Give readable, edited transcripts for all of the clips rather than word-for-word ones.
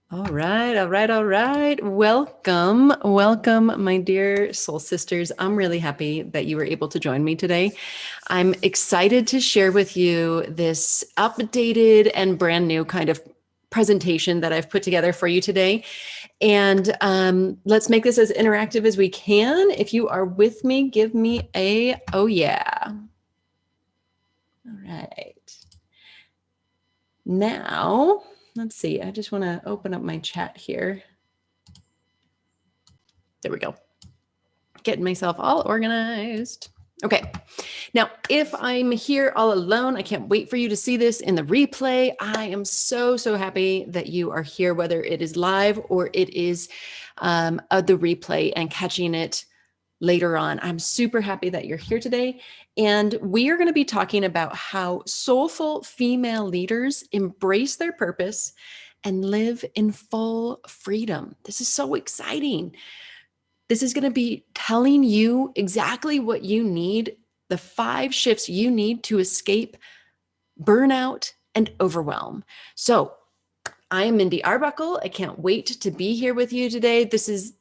All right, all right, all right. Welcome, welcome, my dear soul sisters. I'm really happy that you were able to join me today. I'm excited to share with you this updated and brand new kind of presentation that I've put together for you today. And let's make this as interactive as we can. If you are with me, give me a oh yeah. All right. Now, let's see. I just want to open up my chat here. There we go. Getting myself all organized. Okay. Now, if I'm here all alone, I can't wait for you to see this in the replay. I am so, so happy that you are here, whether it is live or it is the replay and catching it later on. I'm super happy that you're here today. And we are going to be talking about how soulful female leaders embrace their purpose and live in full freedom. This is so exciting. This is going to be telling you exactly what you need, the 5 shifts you need to escape burnout and overwhelm. So I am Mindy Arbuckle. I can't wait to be here with you today. This is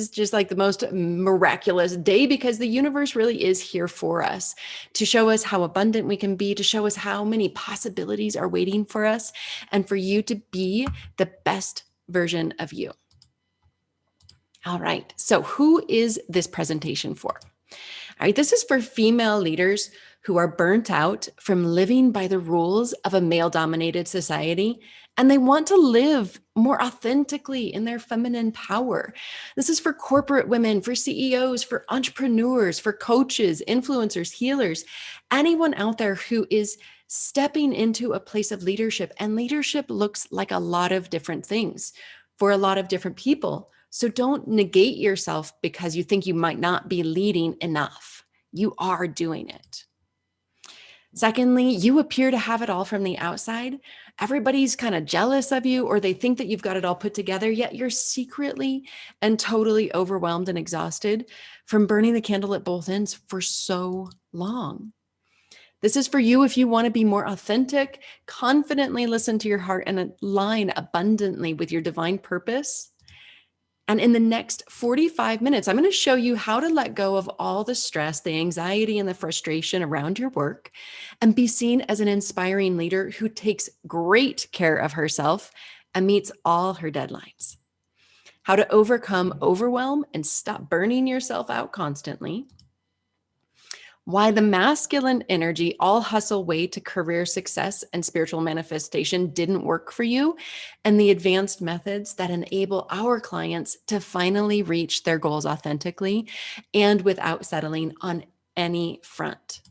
just like the most miraculous day because the universe really is here for us to show us how abundant we can be, to show us how many possibilities are waiting for us, and for you to be the best version of you. All right. So who is this presentation for? All right. This is for female leaders who are burnt out from living by the rules of a male-dominated society, and they want to live more authentically in their feminine power. This is for corporate women, for CEOs, for entrepreneurs, for coaches, influencers, healers, anyone out there who is stepping into a place of leadership. And leadership looks like a lot of different things for a lot of different people. So don't negate yourself because you think you might not be leading enough. You are doing it. Secondly, you appear to have it all from the outside. Everybody's kind of jealous of you, or they think that you've got it all put together, yet you're secretly and totally overwhelmed and exhausted from burning the candle at both ends for so long. This is for you if you want to be more authentic, confidently listen to your heart, and align abundantly with your divine purpose. And in the next 45 minutes, I'm going to show you how to let go of all the stress, the anxiety, and the frustration around your work and be seen as an inspiring leader who takes great care of herself and meets all her deadlines. How to overcome overwhelm and stop burning yourself out constantly. Why the masculine energy, all hustle way to career success and spiritual manifestation didn't work for you, and the advanced methods that enable our clients to finally reach their goals authentically and without settling on any front.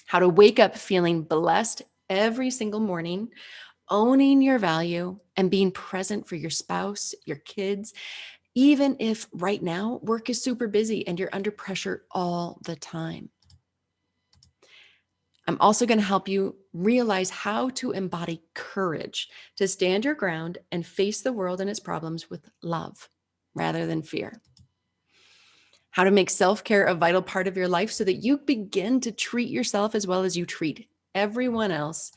How to wake up feeling blessed every single morning, owning your value and being present for your spouse, your kids, even if right now work is super busy and you're under pressure all the time. I'm also going to help you realize how to embody courage to stand your ground and face the world and its problems with love rather than fear. How to make self-care a vital part of your life so that you begin to treat yourself as well as you treat everyone else,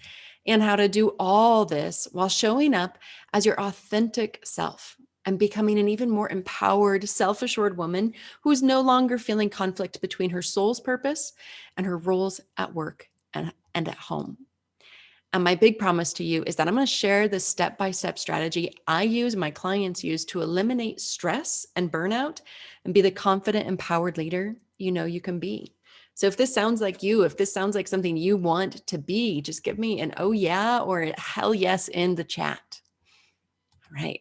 and how to do all this while showing up as your authentic self and becoming an even more empowered, self-assured woman who is no longer feeling conflict between her soul's purpose and her roles at work and at home. And my big promise to you is that I'm going to share the step-by-step strategy I use, my clients use, to eliminate stress and burnout and be the confident, empowered leader you know you can be. So if this sounds like you, if this sounds like something you want to be, just give me an oh yeah or a hell yes in the chat. All right.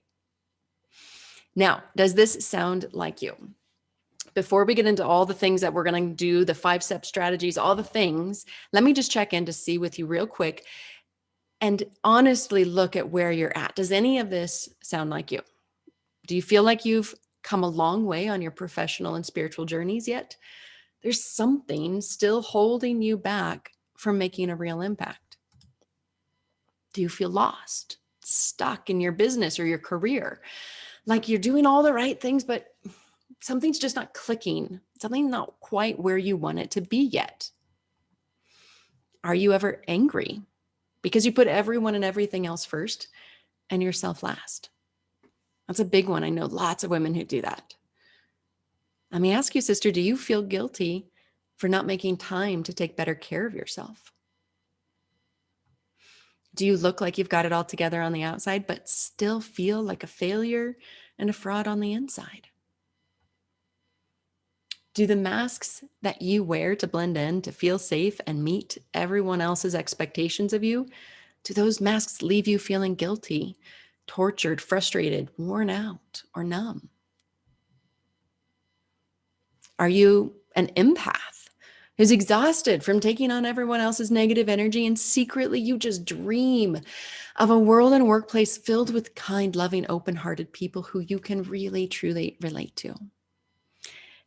Now, does this sound like you? Before we get into all the things that we're going to do, the 5-step strategies, all the things, let me just check in to see with you real quick and honestly look at where you're at. Does any of this sound like you? Do you feel like you've come a long way on your professional and spiritual journeys yet? There's something still holding you back from making a real impact. Do you feel lost, stuck in your business or your career? Like you're doing all the right things, but something's just not clicking. Something's not quite where you want it to be yet. Are you ever angry because you put everyone and everything else first and yourself last? That's a big one. I know lots of women who do that. Let me ask you, sister, do you feel guilty for not making time to take better care of yourself? Do you look like you've got it all together on the outside, but still feel like a failure and a fraud on the inside? Do the masks that you wear to blend in, to feel safe and meet everyone else's expectations of you, do those masks leave you feeling guilty, tortured, frustrated, worn out, or numb? Are you an empath who's exhausted from taking on everyone else's negative energy and secretly you just dream of a world and workplace filled with kind, loving, open-hearted people who you can really, truly relate to?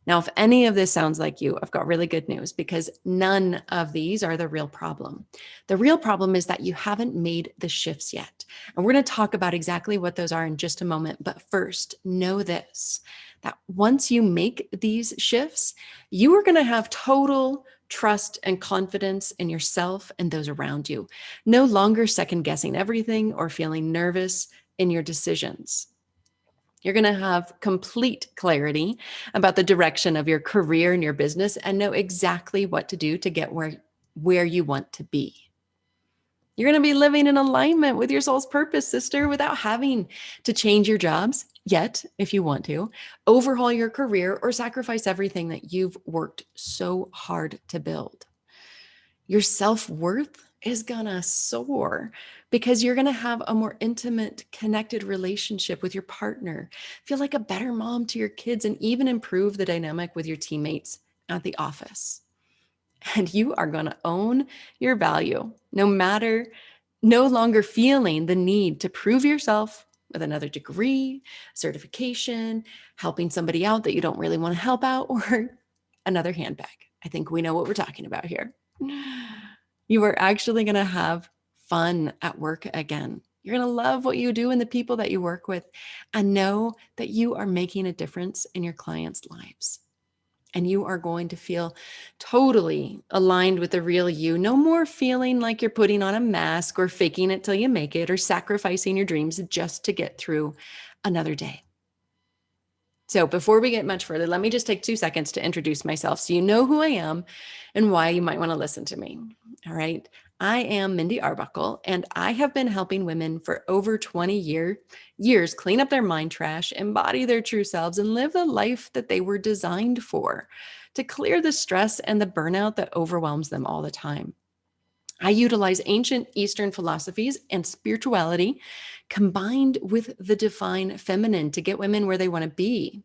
Now, if any of this sounds like you, I've got really good news because none of these are the real problem. The real problem is that you haven't made the shifts yet. And we're going to talk about exactly what those are in just a moment. But first, know this, that once you make these shifts, you are going to have total trust and confidence in yourself and those around you. No longer second guessing everything or feeling nervous in your decisions. You're going to have complete clarity about the direction of your career and your business and know exactly what to do to get where you want to be. You're going to be living in alignment with your soul's purpose, sister, without having to change your jobs yet, if you want to, overhaul your career, or sacrifice everything that you've worked so hard to build. Your self-worth is gonna soar because you're gonna have a more intimate, connected relationship with your partner, feel like a better mom to your kids, and even improve the dynamic with your teammates at the office. And you are gonna own your value, no longer feeling the need to prove yourself with another degree, certification, helping somebody out that you don't really want to help out, or another handbag. I think we know what we're talking about here. You are actually going to have fun at work again. You're going to love what you do and the people that you work with, and know that you are making a difference in your clients' lives. And you are going to feel totally aligned with the real you. No more feeling like you're putting on a mask or faking it till you make it or sacrificing your dreams just to get through another day. So before we get much further, let me just take 2 seconds to introduce myself so you know who I am and why you might want to listen to me. All right. I am Mindy Arbuckle, and I have been helping women for over 20 years clean up their mind trash, embody their true selves, and live the life that they were designed for, to clear the stress and the burnout that overwhelms them all the time. I utilize ancient Eastern philosophies and spirituality combined with the divine feminine to get women where they want to be.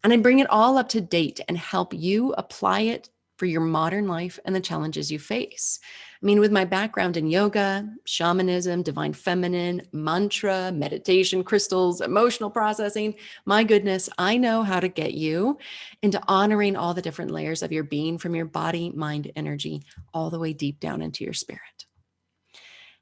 And I bring it all up to date and help you apply it for your modern life and the challenges you face. I mean, with my background in yoga, shamanism, divine feminine, mantra, meditation, crystals, emotional processing, my goodness, I know how to get you into honoring all the different layers of your being, from your body, mind, energy, all the way deep down into your spirit.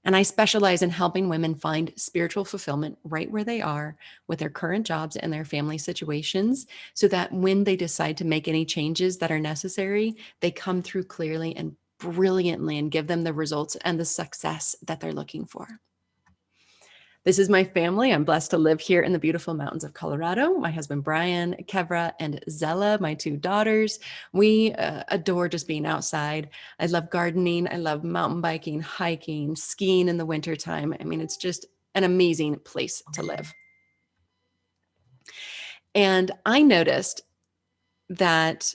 And I specialize in helping women find spiritual fulfillment right where they are with their current jobs and their family situations, so that when they decide to make any changes that are necessary, they come through clearly and brilliantly and give them the results and the success that they're looking for. This is my family. I'm blessed to live here in the beautiful mountains of Colorado. My husband, Brian, Kevra, and Zella, my 2 daughters. We adore just being outside. I love gardening. I love mountain biking, hiking, skiing in the wintertime. I mean, it's just an amazing place to live. And I noticed that,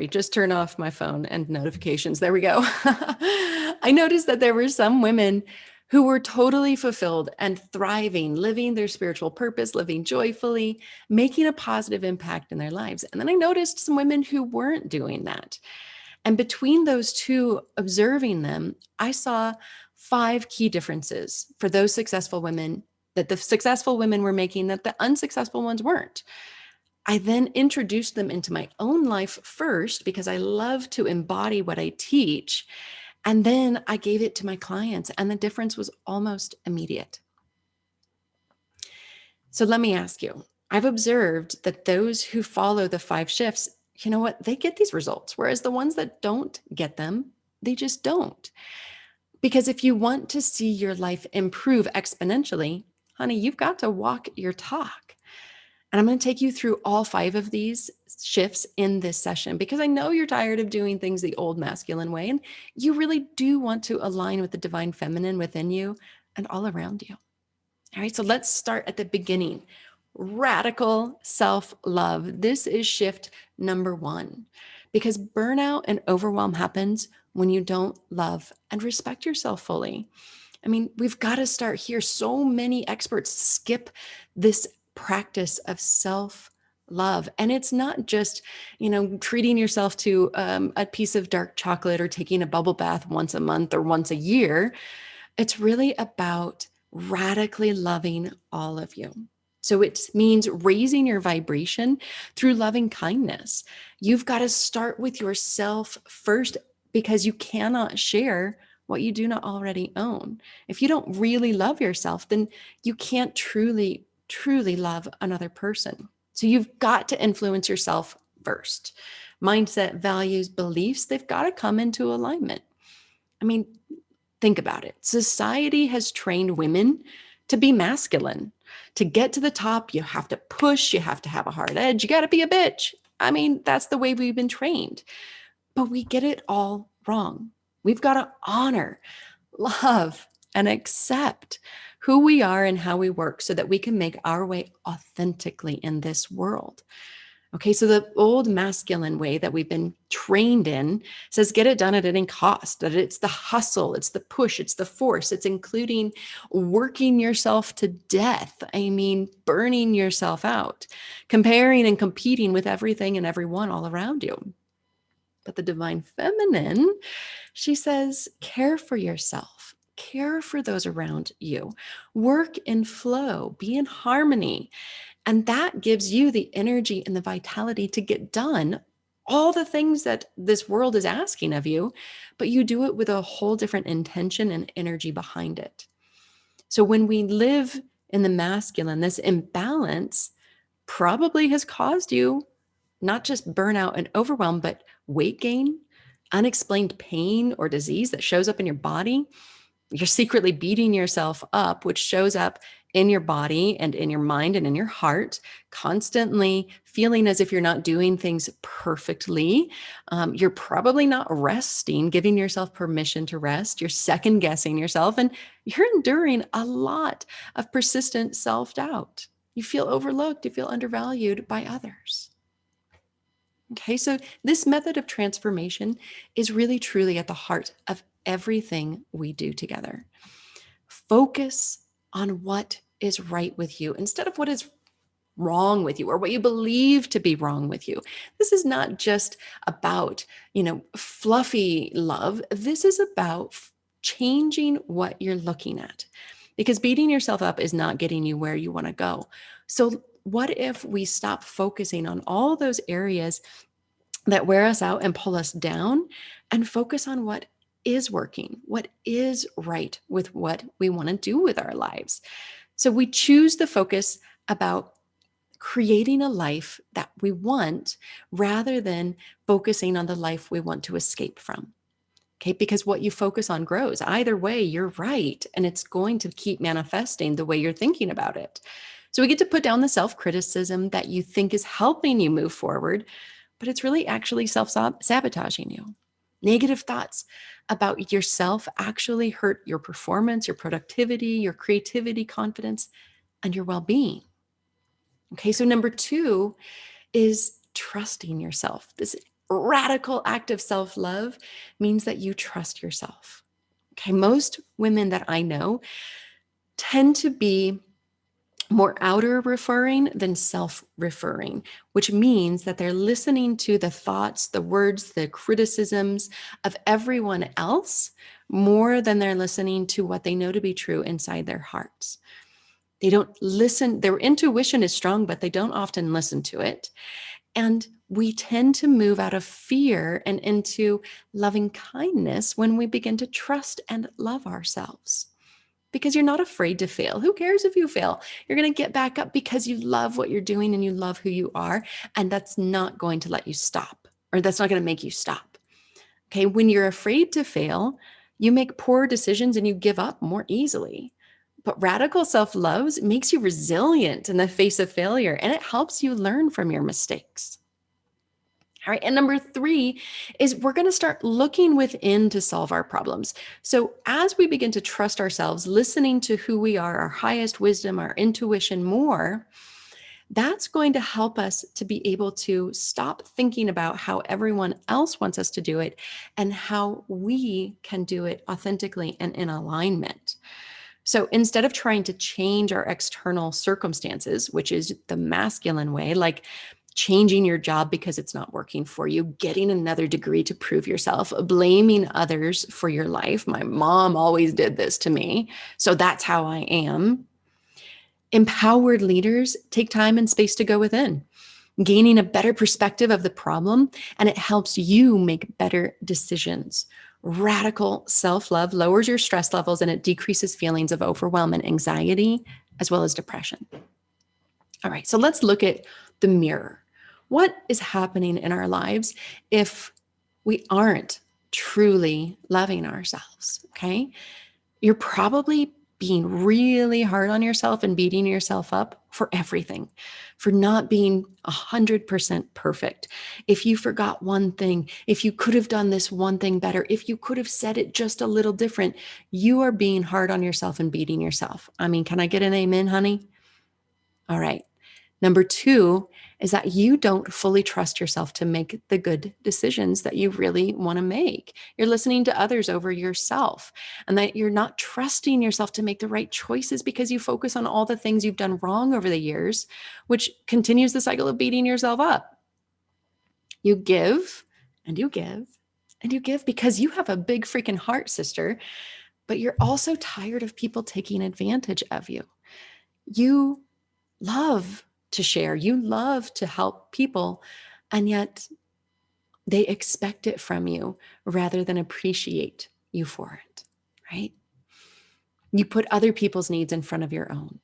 just turn off my phone and notifications. There we go. I noticed that there were some women who were totally fulfilled and thriving, living their spiritual purpose, living joyfully, making a positive impact in their lives. And then I noticed some women who weren't doing that. And between those two, observing them, I saw 5 key differences for those successful women, that the successful women were making that the unsuccessful ones weren't. I then introduced them into my own life first because I love to embody what I teach. And then I gave it to my clients, and the difference was almost immediate. So let me ask you, I've observed that those who follow the 5 shifts, you know what, they get these results, whereas the ones that don't get them, they just don't. Because if you want to see your life improve exponentially, honey, you've got to walk your talk. And I'm going to take you through all 5 of these shifts in this session because I know you're tired of doing things the old masculine way. And you really do want to align with the divine feminine within you and all around you. All right, so let's start at the beginning. Radical self-love. This is shift number 1 because burnout and overwhelm happens when you don't love and respect yourself fully. I mean, we've got to start here. So many experts skip this practice of self love. And it's not just, treating yourself to a piece of dark chocolate or taking a bubble bath once a month or once a year. It's really about radically loving all of you. So it means raising your vibration through loving kindness. You've got to start with yourself first because you cannot share what you do not already own. If you don't really love yourself, then you can't truly, truly love another person. So you've got to influence yourself first. Mindset, values, beliefs, they've got to come into alignment. I mean, think about it. Society has trained women to be masculine. To get to the top, you have to push, you have to have a hard edge, you got to be a bitch. I mean, that's the way we've been trained. But we get it all wrong. We've got to honor, love, and accept who we are and how we work so that we can make our way authentically in this world. Okay, so the old masculine way that we've been trained in says get it done at any cost, that it's the hustle, it's the push, it's the force, it's including working yourself to death. I mean, burning yourself out, comparing and competing with everything and everyone all around you. But the divine feminine, she says, care for yourself, care for those around you, work in flow, be in harmony. And that gives you the energy and the vitality to get done all the things that this world is asking of you, but you do it with a whole different intention and energy behind it. So when we live in the masculine, this imbalance probably has caused you not just burnout and overwhelm, but weight gain, unexplained pain or disease that shows up in your body. You're secretly beating yourself up, which shows up in your body and in your mind and in your heart, constantly feeling as if you're not doing things perfectly. You're probably not resting, giving yourself permission to rest. You're second guessing yourself, and you're enduring a lot of persistent self-doubt. You feel overlooked, you feel undervalued by others. Okay, so this method of transformation is really truly at the heart of everything we do together. Focus on what is right with you instead of what is wrong with you or what you believe to be wrong with you. This is not just about, fluffy love. This is about changing what you're looking at because beating yourself up is not getting you where you want to go. So what if we stop focusing on all those areas that wear us out and pull us down and focus on what is working, what is right with what we want to do with our lives? So we choose the focus about creating a life that we want rather than focusing on the life we want to escape from. Okay, because what you focus on grows. Either way, you're right. And it's going to keep manifesting the way you're thinking about it. So we get to put down the self-criticism that you think is helping you move forward, but it's really actually self-sabotaging you. Negative thoughts about yourself actually hurt your performance, your productivity, your creativity, confidence, and your well-being. Okay, so number 2 is trusting yourself. This radical act of self-love means that you trust yourself. Okay, most women that I know tend to be more outer referring than self-referring, which means that they're listening to the thoughts, the words, the criticisms of everyone else more than they're listening to what they know to be true inside their hearts. They don't listen. Their intuition is strong, but they don't often listen to it. And we tend to move out of fear and into loving kindness when we begin to trust and love ourselves. Because you're not afraid to fail. Who cares if you fail? You're going to get back up because you love what you're doing and you love who you are. And that's not going to let you stop, or that's not going to make you stop. Okay. When you're afraid to fail, you make poor decisions and you give up more easily. But radical self-love makes you resilient in the face of failure, and it helps you learn from your mistakes. All right. And number 3 is we're going to start looking within to solve our problems. So as we begin to trust ourselves, listening to who we are, our highest wisdom, our intuition more, that's going to help us to be able to stop thinking about how everyone else wants us to do it and how we can do it authentically and in alignment. So instead of trying to change our external circumstances, which is the masculine way, like changing your job because it's not working for you, getting another degree to prove yourself, blaming others for your life. My mom always did this to me, so that's how I am. Empowered leaders take time and space to go within, gaining a better perspective of the problem, and it helps you make better decisions. Radical self-love lowers your stress levels and it decreases feelings of overwhelm and anxiety, as well as depression. All right, so let's look at the mirror. What is happening in our lives if we aren't truly loving ourselves? Okay. You're probably being really hard on yourself and beating yourself up for everything, for not being 100% perfect. If you forgot one thing, if you could have done this one thing better, if you could have said it just a little different, you are being hard on yourself and beating yourself. I mean, can I get an amen, honey? All right. Number 2 is that you don't fully trust yourself to make the good decisions that you really want to make. You're listening to others over yourself, and that you're not trusting yourself to make the right choices because you focus on all the things you've done wrong over the years, which continues the cycle of beating yourself up. You give and you give and you give because you have a big freaking heart, sister, but you're also tired of people taking advantage of you. You love to share, you love to help people, and yet they expect it from you rather than appreciate you for it, right? You put other people's needs in front of your own.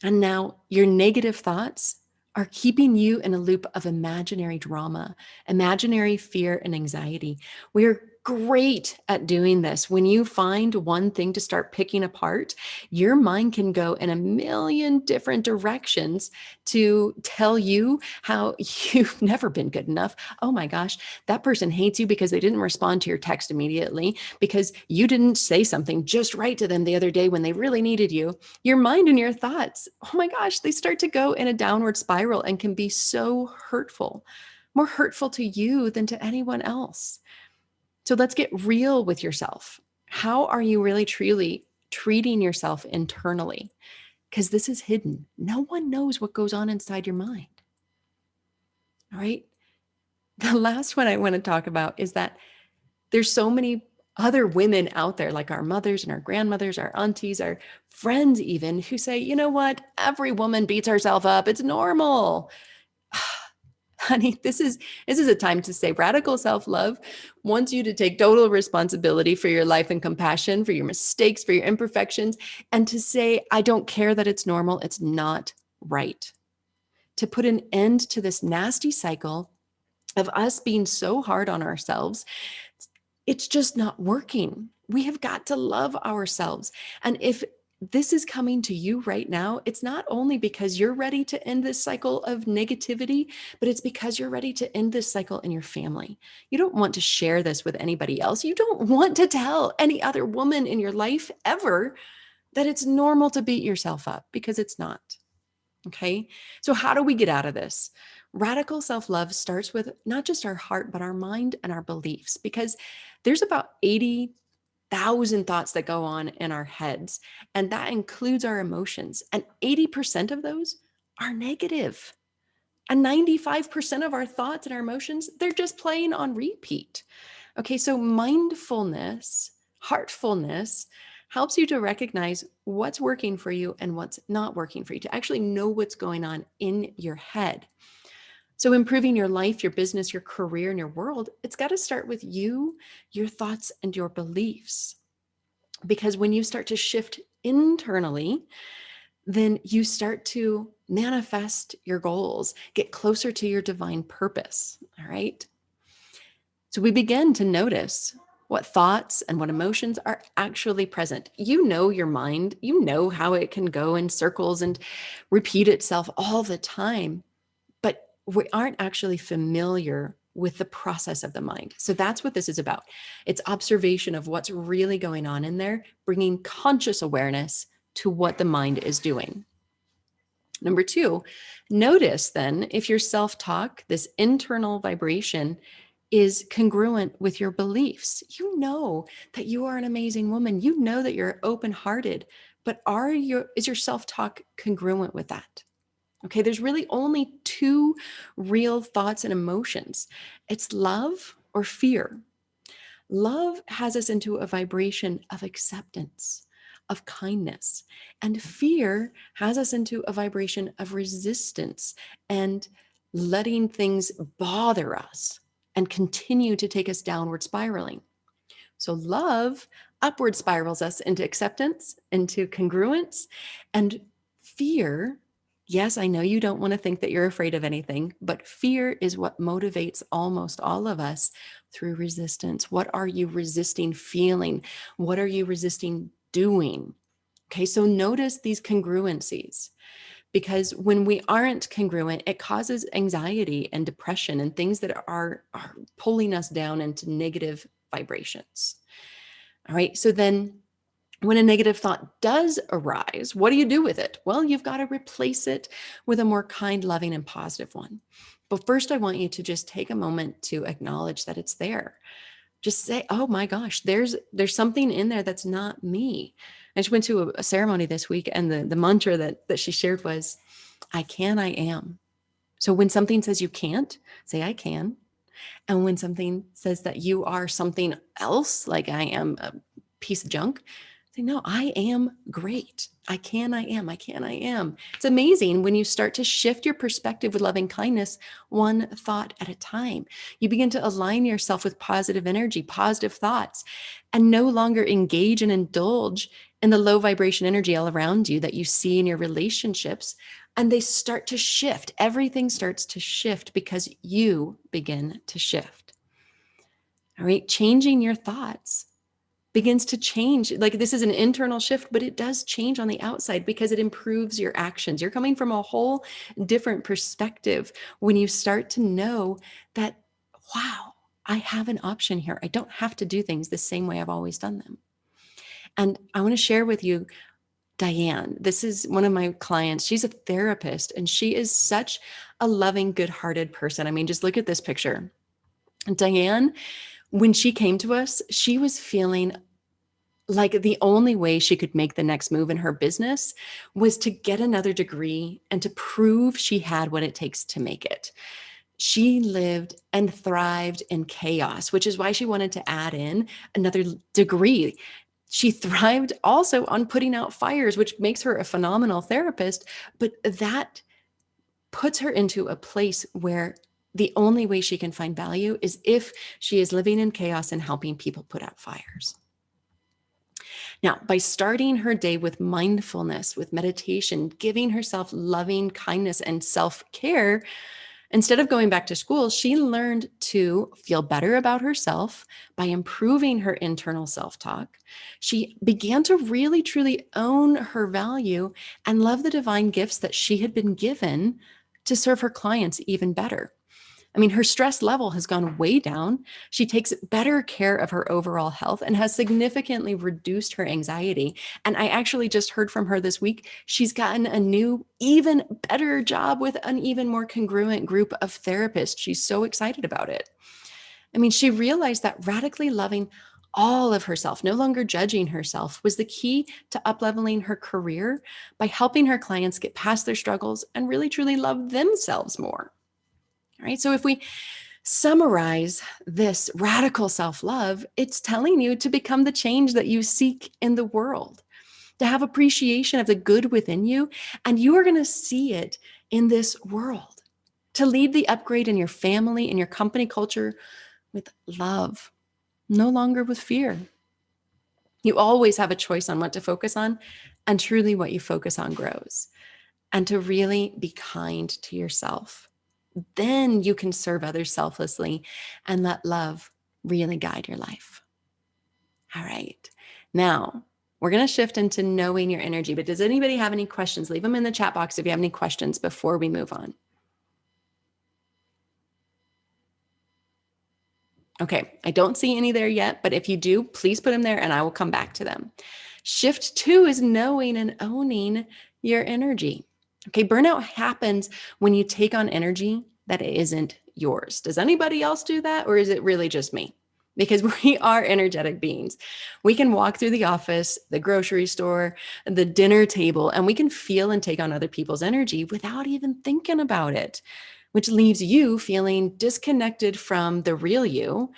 And now your negative thoughts are keeping you in a loop of imaginary drama, imaginary fear, and anxiety. We're great at doing this. When you find one thing to start picking apart, your mind can go in a million different directions to tell you how you've never been good enough. Oh my gosh, that person hates you because they didn't respond to your text immediately, because you didn't say something just right to them the other day when they really needed you. Your mind and your thoughts, oh my gosh, they start to go in a downward spiral and can be so hurtful, more hurtful to you than to anyone else. So let's get real with yourself. How are you really truly treating yourself internally? Because this is hidden. No one knows what goes on inside your mind. All right. The last one I want to talk about is that there's so many other women out there, like our mothers and our grandmothers, our aunties, our friends even, who say, you know what? Every woman beats herself up. It's normal. Honey, this is a time to say radical self-love wants you to take total responsibility for your life and compassion, for your mistakes, for your imperfections, and to say, I don't care that it's normal. It's not right. To put an end to this nasty cycle of us being so hard on ourselves, it's just not working. We have got to love ourselves. And if this is coming to you right now, it's not only because you're ready to end this cycle of negativity, but it's because you're ready to end this cycle in your family. You don't want to share this with anybody else. You don't want to tell any other woman in your life ever that it's normal to beat yourself up, because it's not. Okay. So how do we get out of this? Radical self-love starts with not just our heart, but our mind and our beliefs, because there's about 80,000 thoughts that go on in our heads, and that includes our emotions. And 80% of those are negative. And 95% of our thoughts and our emotions, they're just playing on repeat. Okay, so mindfulness, heartfulness, helps you to recognize what's working for you and what's not working for you, to actually know what's going on in your head. So improving your life, your business, your career, and your world, it's got to start with you, your thoughts, and your beliefs. Because when you start to shift internally, then you start to manifest your goals, get closer to your divine purpose. All right. So we begin to notice what thoughts and what emotions are actually present. You know your mind, you know how it can go in circles and repeat itself all the time, but we aren't actually familiar with the process of the mind. So that's what this is about. It's observation of what's really going on in there, bringing conscious awareness to what the mind is doing. Number two, notice then if your self talk, this internal vibration, is congruent with your beliefs. You know that you are an amazing woman. You know that you're open hearted, but is your self talk congruent with that? Okay, there's really only two real thoughts and emotions. It's love or fear. Love has us into a vibration of acceptance, of kindness, and fear has us into a vibration of resistance and letting things bother us and continue to take us downward spiraling. So love upward spirals us into acceptance, into congruence, and fear. Yes, I know you don't want to think that you're afraid of anything, but fear is what motivates almost all of us through resistance. What are you resisting feeling? What are you resisting doing? Okay, so notice these congruencies, because when we aren't congruent, it causes anxiety and depression and things that are pulling us down into negative vibrations. All right. So then when a negative thought does arise, what do you do with it? Well, you've got to replace it with a more kind, loving, and positive one. But first, I want you to just take a moment to acknowledge that it's there. Just say, "Oh my gosh, there's something in there that's not me." I just went to a ceremony this week, and the mantra that she shared was, "I can, I am." So when something says you can't, say, "I can." And when something says that you are something else, like I am a piece of junk, say, no, I am great. I can, I am, I can, I am. It's amazing when you start to shift your perspective with loving kindness, one thought at a time. You begin to align yourself with positive energy, positive thoughts, and no longer engage and indulge in the low vibration energy all around you that you see in your relationships. And they start to shift. Everything starts to shift because you begin to shift. All right. Changing your thoughts begins to change. Like, this is an internal shift, but it does change on the outside because it improves your actions. You're coming from a whole different perspective when you start to know that, wow, I have an option here. I don't have to do things the same way I've always done them. And I want to share with you Diane. This is one of my clients. She's a therapist and she is such a loving, good-hearted person. I mean, just look at this picture. Diane, when she came to us, she was feeling like the only way she could make the next move in her business was to get another degree and to prove she had what it takes to make it. She lived and thrived in chaos, which is why she wanted to add in another degree. She thrived also on putting out fires, which makes her a phenomenal therapist, but that puts her into a place where the only way she can find value is if she is living in chaos and helping people put out fires. Now, by starting her day with mindfulness, with meditation, giving herself loving kindness and self-care, instead of going back to school, she learned to feel better about herself by improving her internal self-talk. She began to really, truly own her value and love the divine gifts that she had been given to serve her clients even better. I mean, her stress level has gone way down. She takes better care of her overall health and has significantly reduced her anxiety. And I actually just heard from her this week. She's gotten a new, even better job with an even more congruent group of therapists. She's so excited about it. I mean, she realized that radically loving all of herself, no longer judging herself, was the key to upleveling her career by helping her clients get past their struggles and really truly love themselves more. All right. So if we summarize this radical self-love, it's telling you to become the change that you seek in the world, to have appreciation of the good within you, and you are going to see it in this world, to lead the upgrade in your family, in your company culture with love, no longer with fear. You always have a choice on what to focus on, and truly what you focus on grows. And to really be kind to yourself. Then you can serve others selflessly and let love really guide your life. All right. Now we're going to shift into knowing your energy. But does anybody have any questions? Leave them in the chat box if you have any questions before we move on. Okay, I don't see any there yet, but if you do, please put them there and I will come back to them. Shift 2 is knowing and owning your energy. Okay, burnout happens when you take on energy that isn't yours. Does anybody else do that, or is it really just me? Because we are energetic beings. We can walk through the office, the grocery store, the dinner table, and we can feel and take on other people's energy without even thinking about it, which leaves you feeling disconnected from the real you.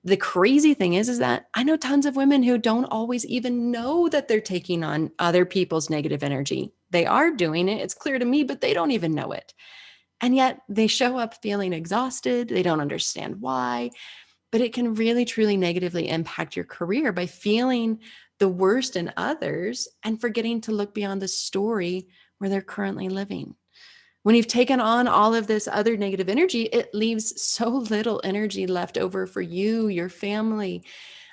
The crazy thing is that I know tons of women who don't always even know that they're taking on other people's negative energy. They are doing it. It's clear to me, but they don't even know it. And yet they show up feeling exhausted. They don't understand why, but it can really, truly negatively impact your career by feeling the worst in others and forgetting to look beyond the story where they're currently living. When you've taken on all of this other negative energy, it leaves so little energy left over for you, your family.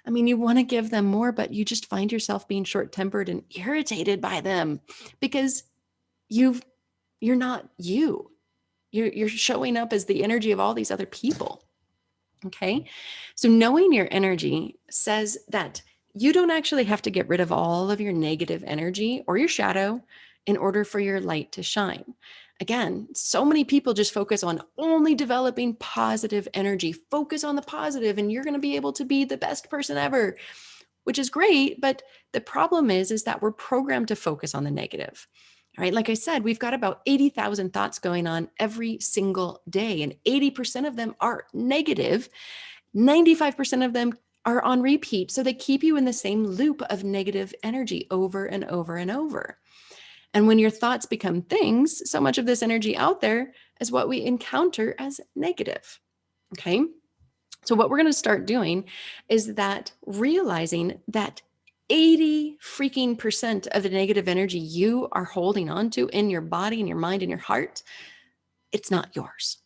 I mean, you want to give them more, but you just find yourself being short-tempered and irritated by them because you're not you. You're showing up as the energy of all these other people. Okay. So knowing your energy says that you don't actually have to get rid of all of your negative energy or your shadow in order for your light to shine. Again, so many people just focus on only developing positive energy. Focus on the positive, and you're going to be able to be the best person ever, which is great. But the problem is that we're programmed to focus on the negative. All right. Like I said, we've got about 80,000 thoughts going on every single day, and 80% of them are negative. 95% of them are on repeat. So they keep you in the same loop of negative energy over and over and over. And when your thoughts become things, so much of this energy out there is what we encounter as negative. Okay. So what we're going to start doing is that realizing that 80 freaking percent of the negative energy you are holding on to in your body, in your mind, in your heart, it's not yours.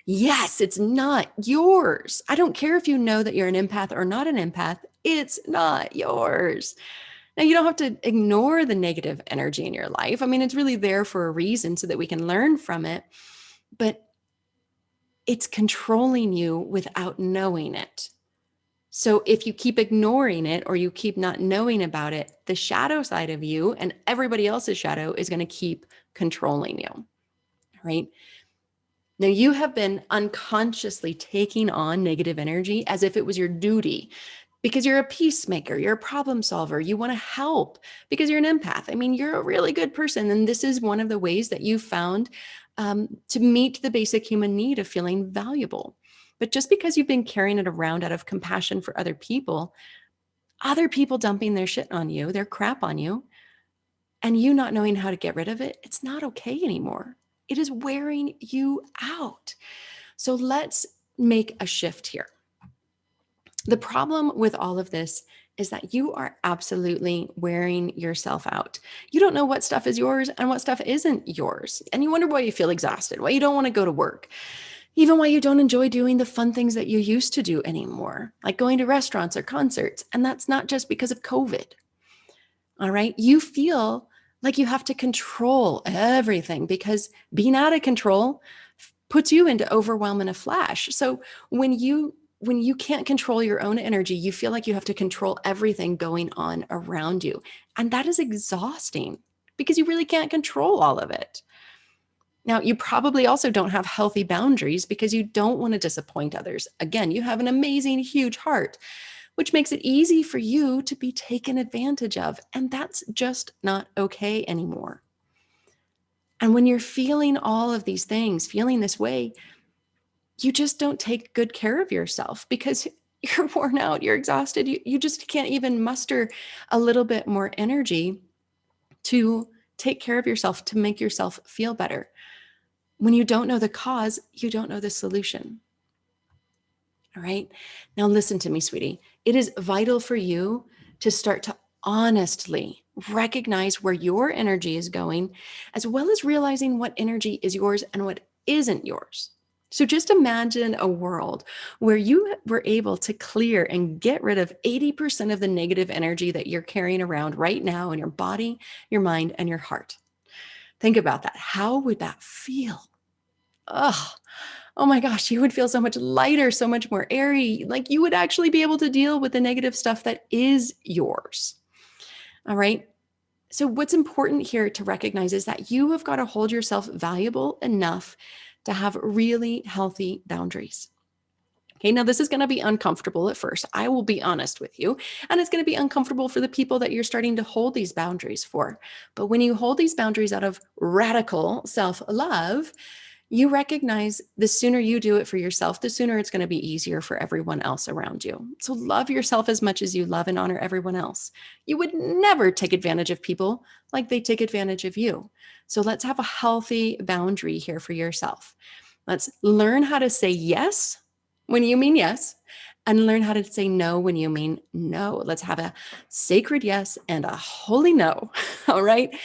Yes, it's not yours. I don't care if you know that you're an empath or not an empath. It's not yours. Now, you don't have to ignore the negative energy in your life. I mean, it's really there for a reason so that we can learn from it, but it's controlling you without knowing it. So if you keep ignoring it or you keep not knowing about it, the shadow side of you and everybody else's shadow is going to keep controlling you, right? Now, you have been unconsciously taking on negative energy as if it was your duty because you're a peacemaker, you're a problem solver, you want to help because you're an empath. I mean, you're a really good person. And this is one of the ways that you found to meet the basic human need of feeling valuable. But just because you've been carrying it around out of compassion for other people dumping their shit on you, their crap on you, and you not knowing how to get rid of it, it's not okay anymore. It is wearing you out. So let's make a shift here. The problem with all of this is that you are absolutely wearing yourself out. You don't know what stuff is yours and what stuff isn't yours. And you wonder why you feel exhausted, why you don't want to go to work, even why you don't enjoy doing the fun things that you used to do anymore, like going to restaurants or concerts. And that's not just because of COVID. All right. You feel like you have to control everything because being out of control puts you into overwhelm in a flash. So when you can't control your own energy, you feel like you have to control everything going on around you. And that is exhausting because you really can't control all of it. Now, you probably also don't have healthy boundaries because you don't want to disappoint others. Again, you have an amazing, huge heart, which makes it easy for you to be taken advantage of. And that's just not okay anymore. And when you're feeling all of these things, feeling this way, you just don't take good care of yourself because you're worn out, you're exhausted. You just can't even muster a little bit more energy to take care of yourself, to make yourself feel better. When you don't know the cause, you don't know the solution. All right. Now, listen to me, sweetie. It is vital for you to start to honestly recognize where your energy is going, as well as realizing what energy is yours and what isn't yours. So just imagine a world where you were able to clear and get rid of 80% of the negative energy that you're carrying around right now in your body, your mind, and your heart. Think about that. How would that feel? Ugh. Oh my gosh, you would feel so much lighter, so much more airy. Like you would actually be able to deal with the negative stuff that is yours. All right. So, what's important here to recognize is that you have got to hold yourself valuable enough to have really healthy boundaries. Okay, now this is going to be uncomfortable at first. I will be honest with you. And it's going to be uncomfortable for the people that you're starting to hold these boundaries for. But when you hold these boundaries out of radical self love, you recognize the sooner you do it for yourself, the sooner it's going to be easier for everyone else around you. So love yourself as much as you love and honor everyone else. You would never take advantage of people like they take advantage of you. So let's have a healthy boundary here for yourself. Let's learn how to say yes when you mean yes, and learn how to say no when you mean no. Let's have a sacred yes and a holy no. All right.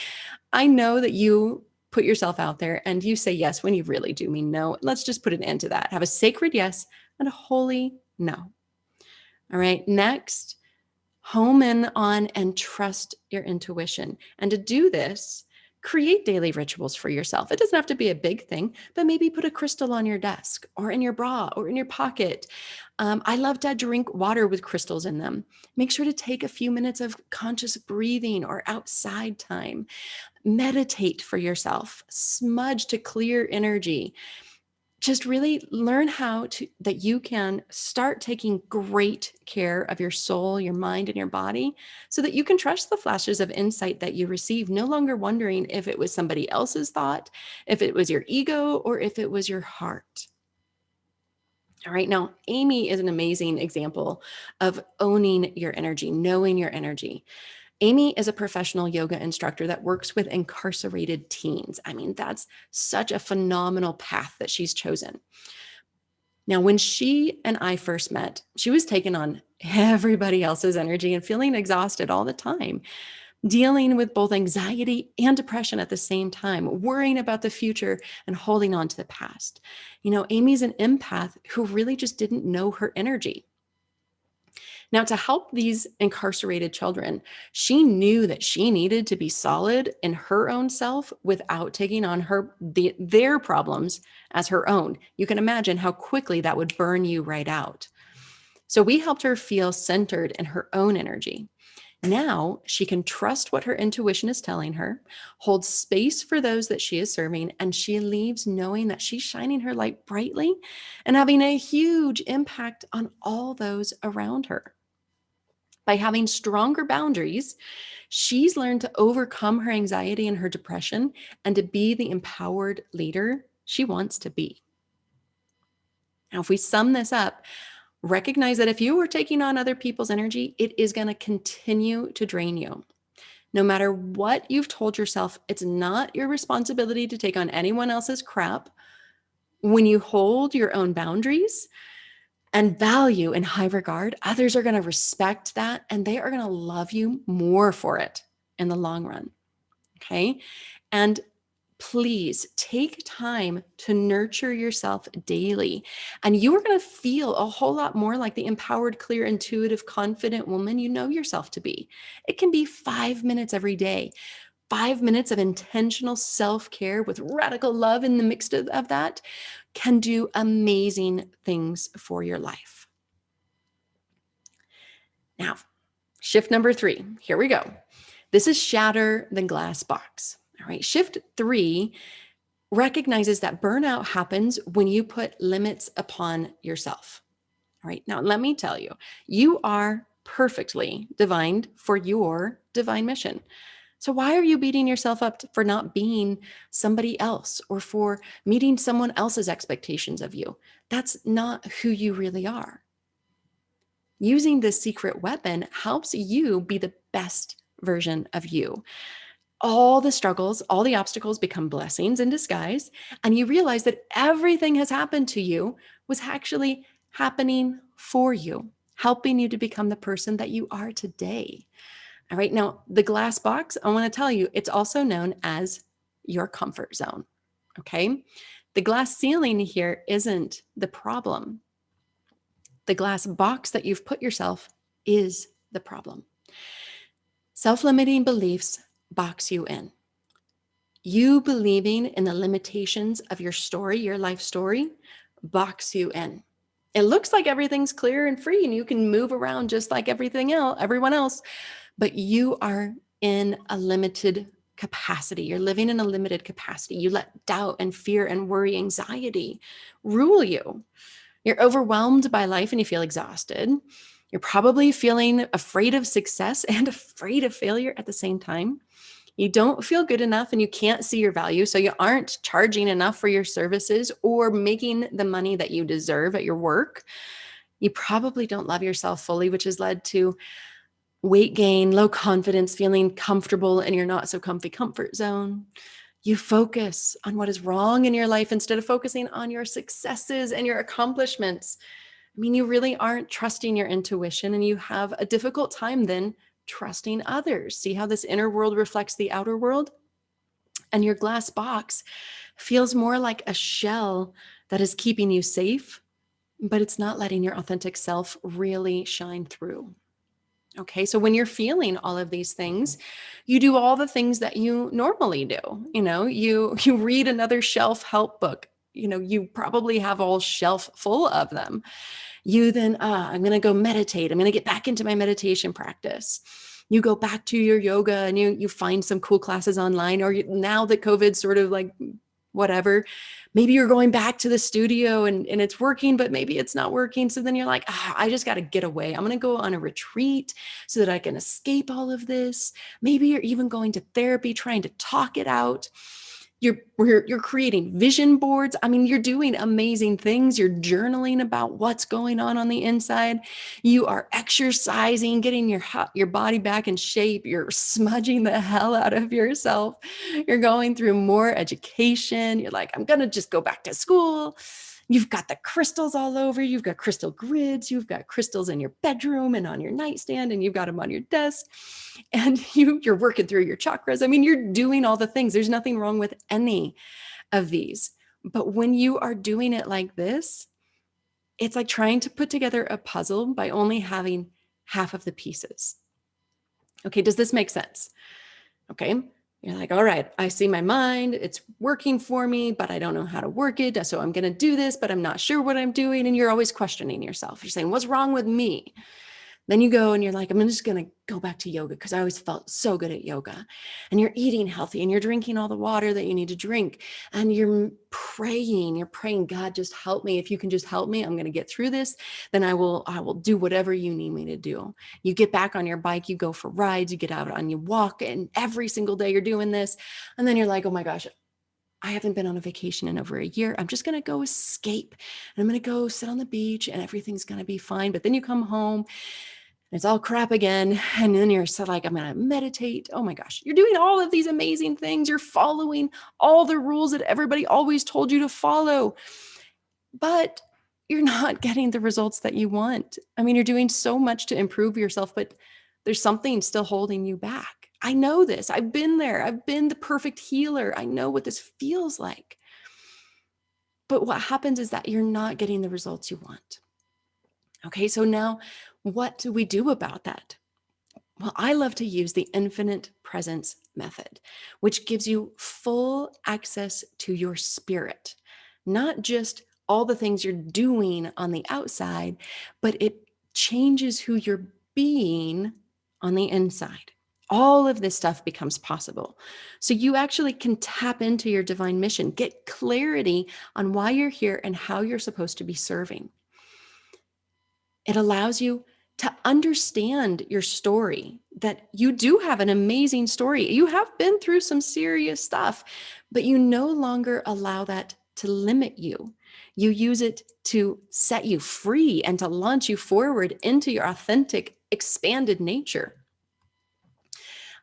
I know that you put yourself out there and you say yes when you really do mean no. Let's just put an end to that. Have a sacred yes and a holy no. All right. Next, home in on and trust your intuition. And to do this, create daily rituals for yourself. It doesn't have to be a big thing, but maybe put a crystal on your desk or in your bra or in your pocket. I love to drink water with crystals in them. Make sure to take a few minutes of conscious breathing or outside time. Meditate for yourself, smudge to clear energy. Just really learn how to that you can start taking great care of your soul, your mind, and your body so that you can trust the flashes of insight that you receive, no longer wondering if it was somebody else's thought, if it was your ego, or if it was your heart. All right. Now, Amy is an amazing example of owning your energy, knowing your energy. Amy is a professional yoga instructor that works with incarcerated teens. I mean, that's such a phenomenal path that she's chosen. Now, when she and I first met, she was taking on everybody else's energy and feeling exhausted all the time, dealing with both anxiety and depression at the same time, worrying about the future and holding on to the past. Amy's an empath who really just didn't know her energy. Now, to help these incarcerated children, she knew that she needed to be solid in her own self without taking on their problems as her own. You can imagine how quickly that would burn you right out. So we helped her feel centered in her own energy. Now she can trust what her intuition is telling her, hold space for those that she is serving, and she leaves knowing that she's shining her light brightly and having a huge impact on all those around her. By having stronger boundaries, she's learned to overcome her anxiety and her depression and to be the empowered leader she wants to be. Now, if we sum this up, recognize that if you are taking on other people's energy, it is going to continue to drain you. No matter what you've told yourself, it's not your responsibility to take on anyone else's crap. When you hold your own boundaries and value in high regard, others are going to respect that and they are going to love you more for it in the long run. Okay. And please take time to nurture yourself daily. And you are going to feel a whole lot more like the empowered, clear, intuitive, confident woman you know yourself to be. It can be 5 minutes every day. 5 minutes of intentional self-care with radical love in the mix of that can do amazing things for your life. Now, shift number 3. Here we go. This is shatter the glass box. All right. Shift 3 recognizes that burnout happens when you put limits upon yourself. All right. Now, let me tell you, you are perfectly divined for your divine mission. So why are you beating yourself up for not being somebody else or for meeting someone else's expectations of you? That's not who you really are. Using this secret weapon helps you be the best version of you. All the struggles, all the obstacles become blessings in disguise, and you realize that everything has happened to you was actually happening for you, helping you to become the person that you are today. All right. Now, the glass box, I want to tell you, it's also known as your comfort zone. Okay. The glass ceiling here isn't the problem. The glass box that you've put yourself is the problem. Self-limiting beliefs box you in. You believing in the limitations of your story, your life story, box you in. It looks like everything's clear and free and you can move around just like everyone else, but you are in a limited capacity. You're living in a limited capacity. You let doubt and fear and worry, anxiety rule you. You're overwhelmed by life and you feel exhausted. You're probably feeling afraid of success and afraid of failure at the same time. You don't feel good enough and you can't see your value. So you aren't charging enough for your services or making the money that you deserve at your work. You probably don't love yourself fully, which has led to weight gain, low confidence, feeling comfortable in your not so comfy comfort zone. You focus on what is wrong in your life instead of focusing on your successes and your accomplishments. I mean, you really aren't trusting your intuition and you have a difficult time then trusting others. See how this inner world reflects the outer world? And your glass box feels more like a shell that is keeping you safe, but it's not letting your authentic self really shine through. Okay, so when you're feeling all of these things, you do all the things that you normally do. You read another shelf help book. You probably have a whole shelf full of them. You then, I'm going to go meditate. I'm going to get back into my meditation practice. You go back to your yoga and you find some cool classes online, or now that COVID's sort of like whatever, maybe you're going back to the studio and it's working, but maybe it's not working. So then you're like, I just got to get away. I'm going to go on a retreat so that I can escape all of this. Maybe you're even going to therapy, trying to talk it out. You're creating vision boards. I mean, you're doing amazing things. You're journaling about what's going on the inside. You are exercising, getting your body back in shape. You're smudging the hell out of yourself. You're going through more education. You're like, I'm going to just go back to school. You've got the crystals all over. You've got crystal grids. You've got crystals in your bedroom and on your nightstand, and you've got them on your desk. And you're working through your chakras. I mean, you're doing all the things. There's nothing wrong with any of these. But when you are doing it like this, it's like trying to put together a puzzle by only having half of the pieces. Okay, does this make sense? Okay. You're like, all right, I see my mind. It's working for me, but I don't know how to work it. So I'm going to do this, but I'm not sure what I'm doing. And you're always questioning yourself. You're saying, what's wrong with me? Then you go and you're like, I'm just going to go back to yoga because I always felt so good at yoga. And you're eating healthy and you're drinking all the water that you need to drink. And you're praying, God, just help me. If you can just help me, I'm going to get through this. Then I will do whatever you need me to do. You get back on your bike, you go for rides, you get out on your walk, and every single day you're doing this. And then you're like, oh my gosh, I haven't been on a vacation in over a year. I'm just going to go escape and I'm going to go sit on the beach and everything's going to be fine. But then you come home, it's all crap again. And then you're so like, I'm going to meditate. Oh my gosh, you're doing all of these amazing things. You're following all the rules that everybody always told you to follow, but you're not getting the results that you want. I mean, you're doing so much to improve yourself, but there's something still holding you back. I know this. I've been there. I've been the perfect healer. I know what this feels like. But what happens is that you're not getting the results you want. Okay, so now what do we do about that? Well, I love to use the infinite presence method, which gives you full access to your spirit, not just all the things you're doing on the outside, but it changes who you're being on the inside. All of this stuff becomes possible. So you actually can tap into your divine mission, get clarity on why you're here and how you're supposed to be serving. It allows you to understand your story, that you do have an amazing story. You have been through some serious stuff, but you no longer allow that to limit you. You use it to set you free and to launch you forward into your authentic, expanded nature.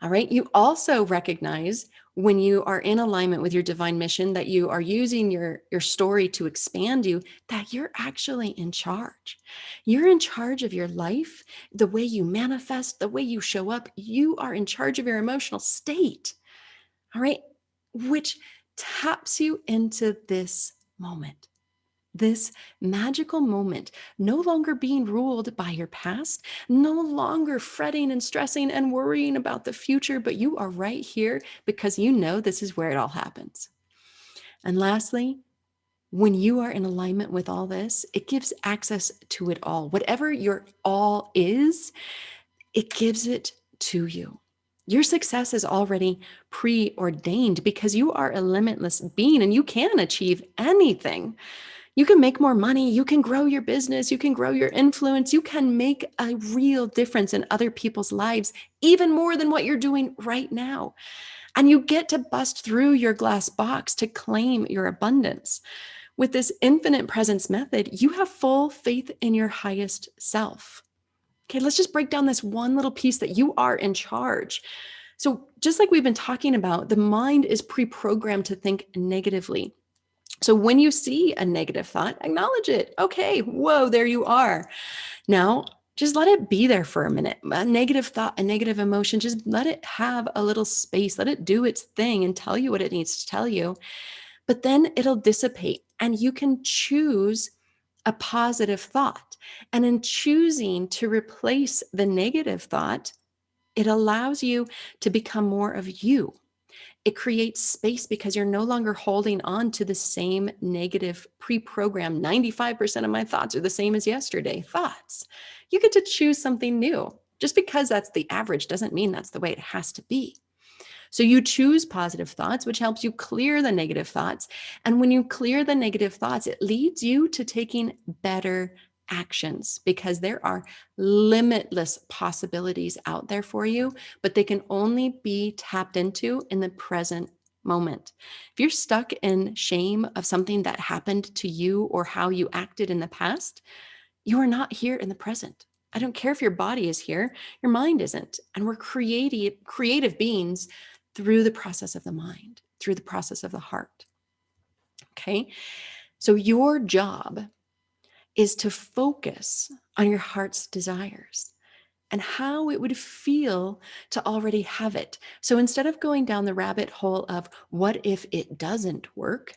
All right. You also recognize when you are in alignment with your divine mission that you are using your story to expand you, that you're actually in charge. You're in charge of your life, the way you manifest, the way you show up. You are in charge of your emotional state. All right. Which taps you into this moment. This magical moment, no longer being ruled by your past, no longer fretting and stressing and worrying about the future, but you are right here because you know this is where it all happens. And lastly, when you are in alignment with all this, it gives access to it all. Whatever your all is, it gives it to you. Your success is already preordained because you are a limitless being and you can achieve anything. You can make more money. You can grow your business. You can grow your influence. You can make a real difference in other people's lives, even more than what you're doing right now. And you get to bust through your glass box to claim your abundance. With this infinite presence method, you have full faith in your highest self. Okay, let's just break down this one little piece that you are in charge. So, just like we've been talking about, the mind is pre programmed to think negatively. So when you see a negative thought, acknowledge it. Okay, whoa, there you are. Now, just let it be there for a minute. A negative thought, a negative emotion, just let it have a little space. Let it do its thing and tell you what it needs to tell you. But then it'll dissipate and you can choose a positive thought. And in choosing to replace the negative thought, it allows you to become more of you. It creates space because you're no longer holding on to the same negative pre-programmed 95% of my thoughts are the same as yesterday thoughts. You get to choose something new. Just because that's the average doesn't mean that's the way it has to be. So you choose positive thoughts, which helps you clear the negative thoughts. And when you clear the negative thoughts, it leads you to taking better actions because there are limitless possibilities out there for you, but they can only be tapped into in the present moment. If you're stuck in shame of something that happened to you or how you acted in the past, you are not here in the present. I don't care if your body is here, your mind isn't. And we're creative beings through the process of the mind, through the process of the heart. Okay. So your job is to focus on your heart's desires and how it would feel to already have it. So instead of going down the rabbit hole of what if it doesn't work,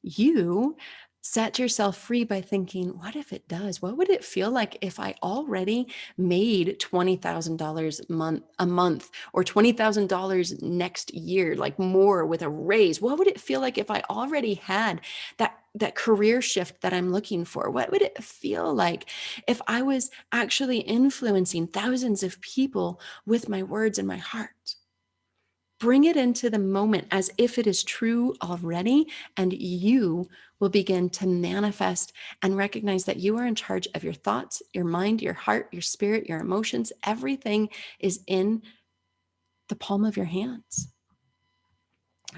you set yourself free by thinking, what if it does? What would it feel like if I already made $20,000 a month or $20,000 next year, like more with a raise? What would it feel like if I already had that career shift that I'm looking for? What would it feel like if I was actually influencing thousands of people with my words and my heart? Bring it into the moment as if it is true already, and you will begin to manifest and recognize that you are in charge of your thoughts, your mind, your heart, your spirit, your emotions. Everything is in the palm of your hands.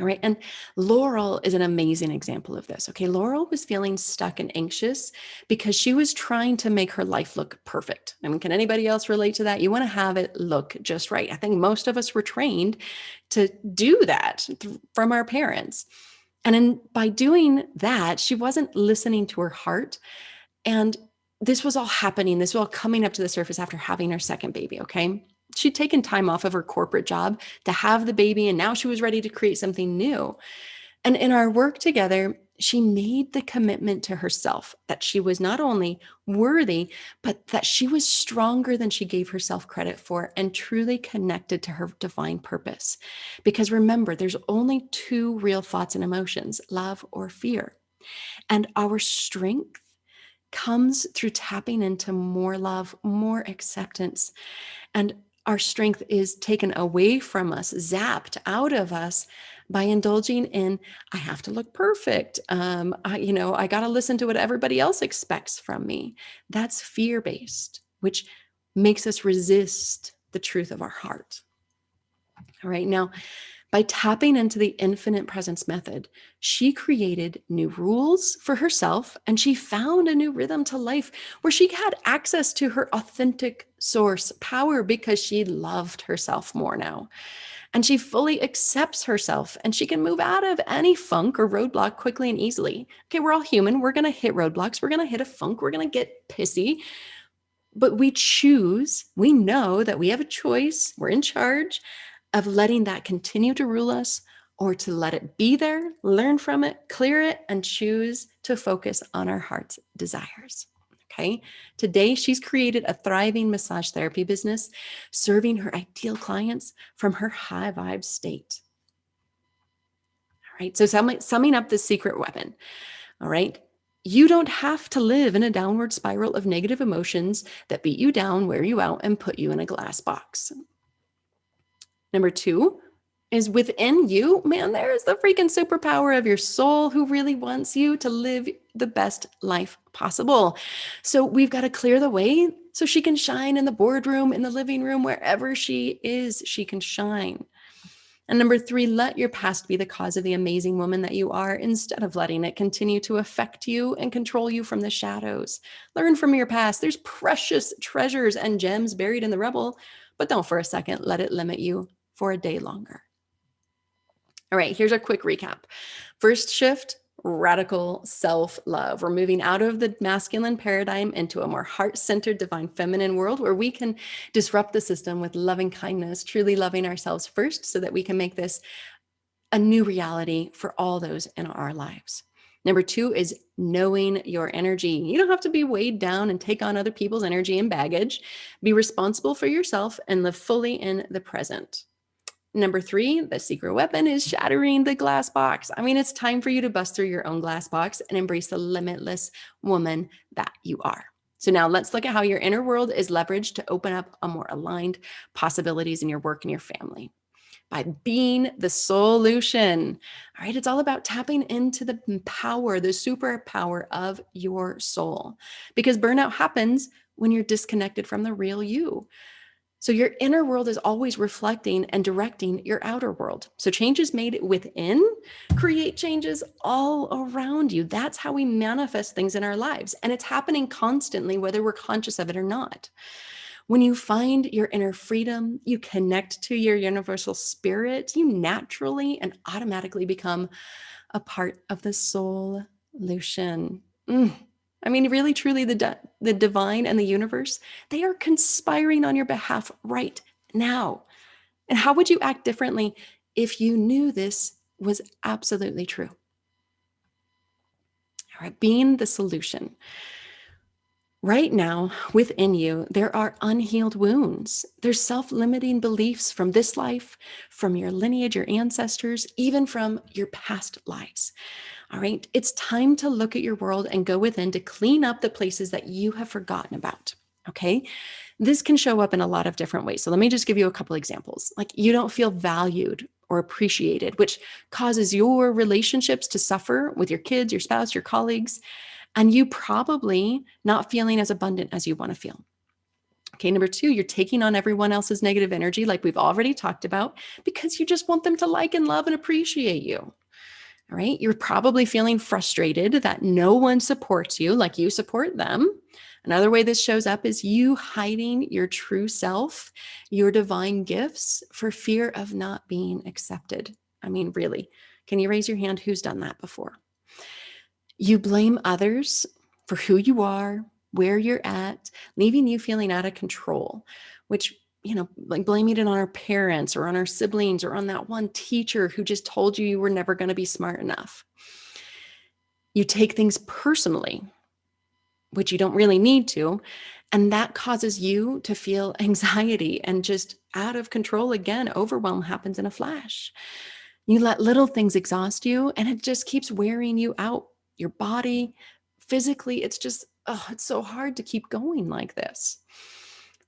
All right. And Laurel is an amazing example of this. Okay. Laurel was feeling stuck and anxious because she was trying to make her life look perfect. I mean, can anybody else relate to that? You want to have it look just right. I think most of us were trained to do that from our parents. And by doing that, she wasn't listening to her heart. And this was all happening. This was all coming up to the surface after having her second baby. Okay. She'd taken time off of her corporate job to have the baby, and now she was ready to create something new. And in our work together, she made the commitment to herself that she was not only worthy, but that she was stronger than she gave herself credit for and truly connected to her divine purpose. Because remember, there's only two real thoughts and emotions, love or fear. And our strength comes through tapping into more love, more acceptance. And our strength is taken away from us, zapped out of us by indulging in, I have to look perfect. I got to listen to what everybody else expects from me. That's fear-based, which makes us resist the truth of our heart. All right. Now, by tapping into the infinite presence method, she created new rules for herself and she found a new rhythm to life where she had access to her authentic source power because she loved herself more now. And she fully accepts herself and she can move out of any funk or roadblock quickly and easily. Okay, we're all human. We're going to hit roadblocks. We're going to hit a funk. We're going to get pissy. But we know that we have a choice. We're in charge of letting that continue to rule us or to let it be there, learn from it, clear it, and choose to focus on our heart's desires. Okay. Today, she's created a thriving massage therapy business, serving her ideal clients from her high vibe state. All right. So, summing up the secret weapon. All right. You don't have to live in a downward spiral of negative emotions that beat you down, wear you out, and put you in a glass box. Number 2 is within you, man, there is the freaking superpower of your soul who really wants you to live the best life possible. So we've got to clear the way so she can shine in the boardroom, in the living room, wherever she is, she can shine. And number 3, let your past be the cause of the amazing woman that you are instead of letting it continue to affect you and control you from the shadows. Learn from your past. There's precious treasures and gems buried in the rubble, but don't for a second let it limit you for a day longer. All right, here's a quick recap. First shift, radical self-love. We're moving out of the masculine paradigm into a more heart-centered, divine feminine world where we can disrupt the system with loving kindness, truly loving ourselves first so that we can make this a new reality for all those in our lives. Number 2 is knowing your energy. You don't have to be weighed down and take on other people's energy and baggage. Be responsible for yourself and live fully in the present. Number 3, the secret weapon is shattering the glass box. I mean, it's time for you to bust through your own glass box and embrace the limitless woman that you are. So now let's look at how your inner world is leveraged to open up a more aligned possibilities in your work and your family. By being the solution. All right, it's all about tapping into the power, the superpower of your soul. Because burnout happens when you're disconnected from the real you. So your inner world is always reflecting and directing your outer world. So changes made within create changes all around you. That's how we manifest things in our lives. And it's happening constantly, whether we're conscious of it or not. When you find your inner freedom, you connect to your universal spirit, you naturally and automatically become a part of the solution. I mean, really, truly, the divine and the universe, they are conspiring on your behalf right now. And how would you act differently if you knew this was absolutely true? All right, being the solution. Right now, within you, there are unhealed wounds. There's self-limiting beliefs from this life, from your lineage, your ancestors, even from your past lives. All right, it's time to look at your world and go within to clean up the places that you have forgotten about. Okay, this can show up in a lot of different ways. So let me just give you a couple examples. Like you don't feel valued or appreciated, which causes your relationships to suffer with your kids, your spouse, your colleagues, and you probably not feeling as abundant as you want to feel. Okay, number 2, you're taking on everyone else's negative energy, like we've already talked about, because you just want them to like and love and appreciate you. All right, you're probably feeling frustrated that no one supports you like you support them. Another way this shows up is you hiding your true self, your divine gifts for fear of not being accepted. I mean, really, can you raise your hand who's done that before? You blame others for who you are, where you're at, leaving you feeling out of control, which, like blaming it on our parents or on our siblings or on that one teacher who just told you you were never going to be smart enough. You take things personally, which you don't really need to, and that causes you to feel anxiety and just out of control again. Overwhelm happens in a flash. You let little things exhaust you and it just keeps wearing you out. Your body, physically, it's just, it's so hard to keep going like this.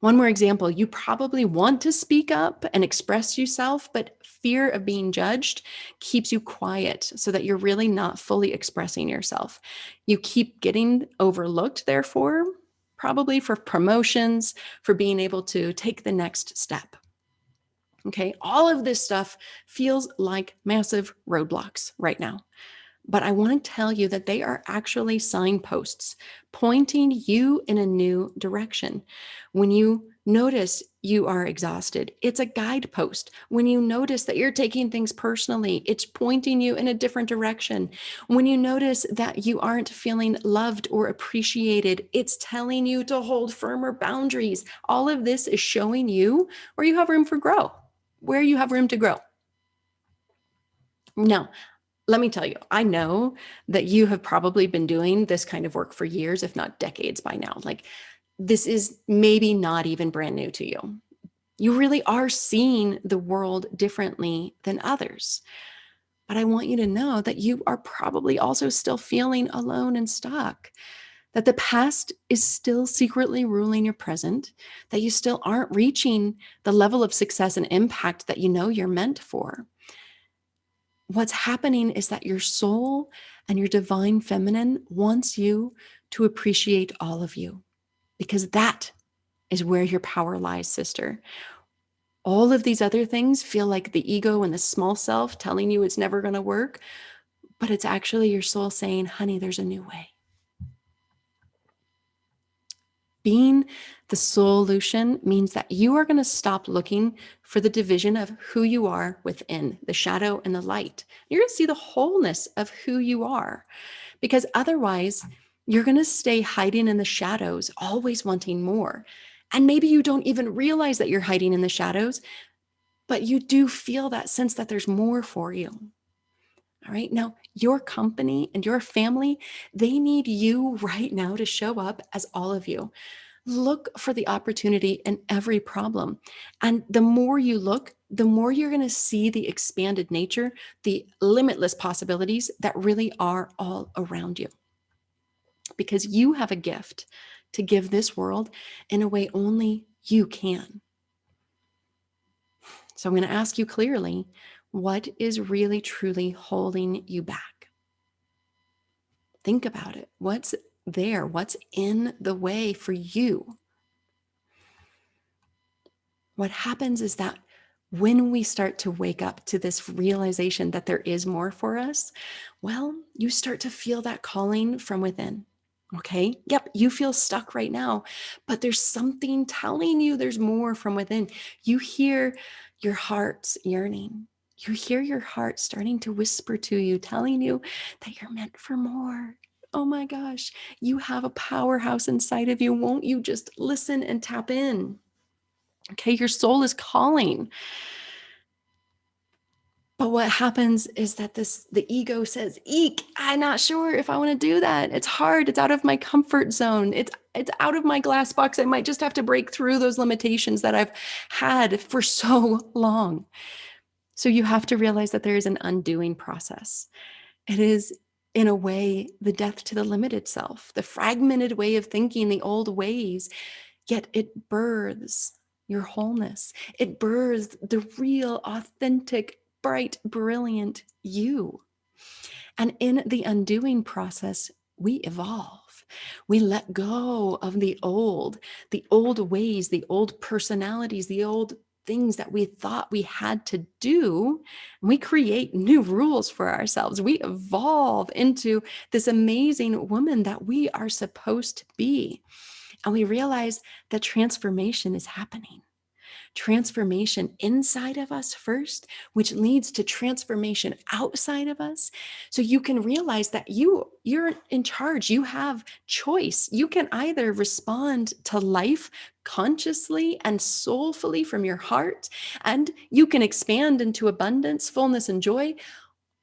One more example, you probably want to speak up and express yourself, but fear of being judged keeps you quiet so that you're really not fully expressing yourself. You keep getting overlooked, therefore, probably for promotions, for being able to take the next step. Okay, all of this stuff feels like massive roadblocks right now. But I want to tell you that they are actually signposts pointing you in a new direction. When you notice you are exhausted, it's a guidepost. When you notice that you're taking things personally, it's pointing you in a different direction. When you notice that you aren't feeling loved or appreciated, it's telling you to hold firmer boundaries. All of this is showing you where you have room for growth, where you have room to grow. Now, let me tell you, I know that you have probably been doing this kind of work for years, if not decades by now. Like, this is maybe not even brand new to you. You really are seeing the world differently than others. But I want you to know that you are probably also still feeling alone and stuck, that the past is still secretly ruling your present, that you still aren't reaching the level of success and impact that you know you're meant for. What's happening is that your soul and your divine feminine wants you to appreciate all of you, because that is where your power lies, sister. All of these other things feel like the ego and the small self telling you it's never going to work, but it's actually your soul saying, honey, there's a new way. Being the solution means that you are going to stop looking for the division of who you are within the shadow and the light. You're going to see the wholeness of who you are, because otherwise you're going to stay hiding in the shadows, always wanting more. And maybe you don't even realize that you're hiding in the shadows, but you do feel that sense that there's more for you. All right. Now, your company and your family, they need you right now to show up as all of you. Look for the opportunity in every problem. And the more you look, the more you're going to see the expanded nature, the limitless possibilities that really are all around you. Because you have a gift to give this world in a way only you can. So I'm going to ask you clearly, what is really truly holding you back? Think about it. What's there? What's in the way for you? What happens is that when we start to wake up to this realization that there is more for us, well, you start to feel that calling from within. Okay. Yep. You feel stuck right now, but there's something telling you there's more from within. You hear your heart's yearning. You hear your heart starting to whisper to you, telling you that you're meant for more. Oh my gosh, you have a powerhouse inside of you. Won't you just listen and tap in? Okay, your soul is calling. But what happens is that the ego says, eek, I'm not sure if I want to do that. It's hard. It's out of my comfort zone. It's out of my glass box. I might just have to break through those limitations that I've had for so long. So you have to realize that there is an undoing process. It is, in a way, the death to the limited self, the fragmented way of thinking, the old ways, yet it births your wholeness. It births the real, authentic, bright, brilliant you. And in the undoing process, we evolve. We let go of the old ways, the old personalities, the old things that we thought we had to do. And we create new rules for ourselves. We evolve into this amazing woman that we are supposed to be. And we realize that transformation is happening. Transformation inside of us first, which leads to transformation outside of us. So you can realize that you're in charge. You have choice. You can either respond to life consciously and soulfully from your heart, and you can expand into abundance, fullness, and joy,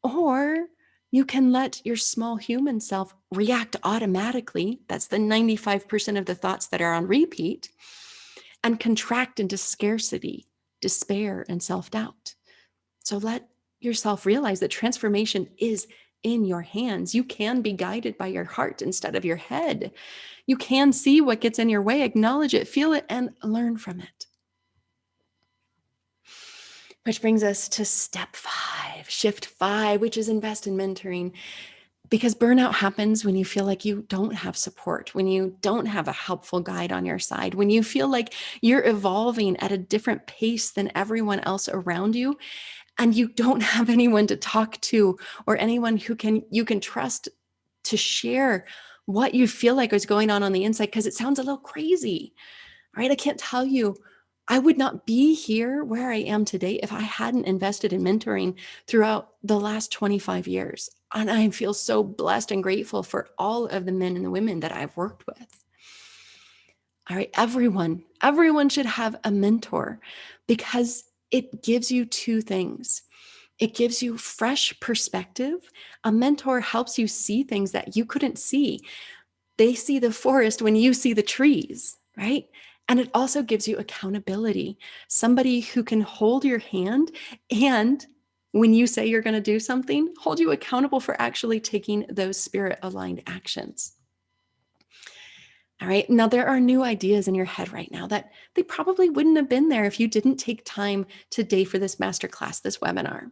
or you can let your small human self react automatically. That's the 95% of the thoughts that are on repeat, and contract into scarcity, despair, and self-doubt. So let yourself realize that transformation is in your hands. You can be guided by your heart instead of your head. You can see what gets in your way, acknowledge it, feel it, and learn from it. Which brings us to step 5, shift 5, which is invest in mentoring. Because burnout happens when you feel like you don't have support, when you don't have a helpful guide on your side, when you feel like you're evolving at a different pace than everyone else around you, and you don't have anyone to talk to or anyone who you can trust to share what you feel like is going on the inside, because it sounds a little crazy, right? I can't tell you. I would not be here where I am today if I hadn't invested in mentoring throughout the last 25 years. And I feel so blessed and grateful for all of the men and the women that I've worked with. All right, everyone should have a mentor, because it gives you two things. It gives you fresh perspective. A mentor helps you see things that you couldn't see. They see the forest when you see the trees, right? And it also gives you accountability. Somebody who can hold your hand and when you say you're going to do something, hold you accountable for actually taking those spirit aligned actions. All right. Now, there are new ideas in your head right now that they probably wouldn't have been there if you didn't take time today for this masterclass, this webinar.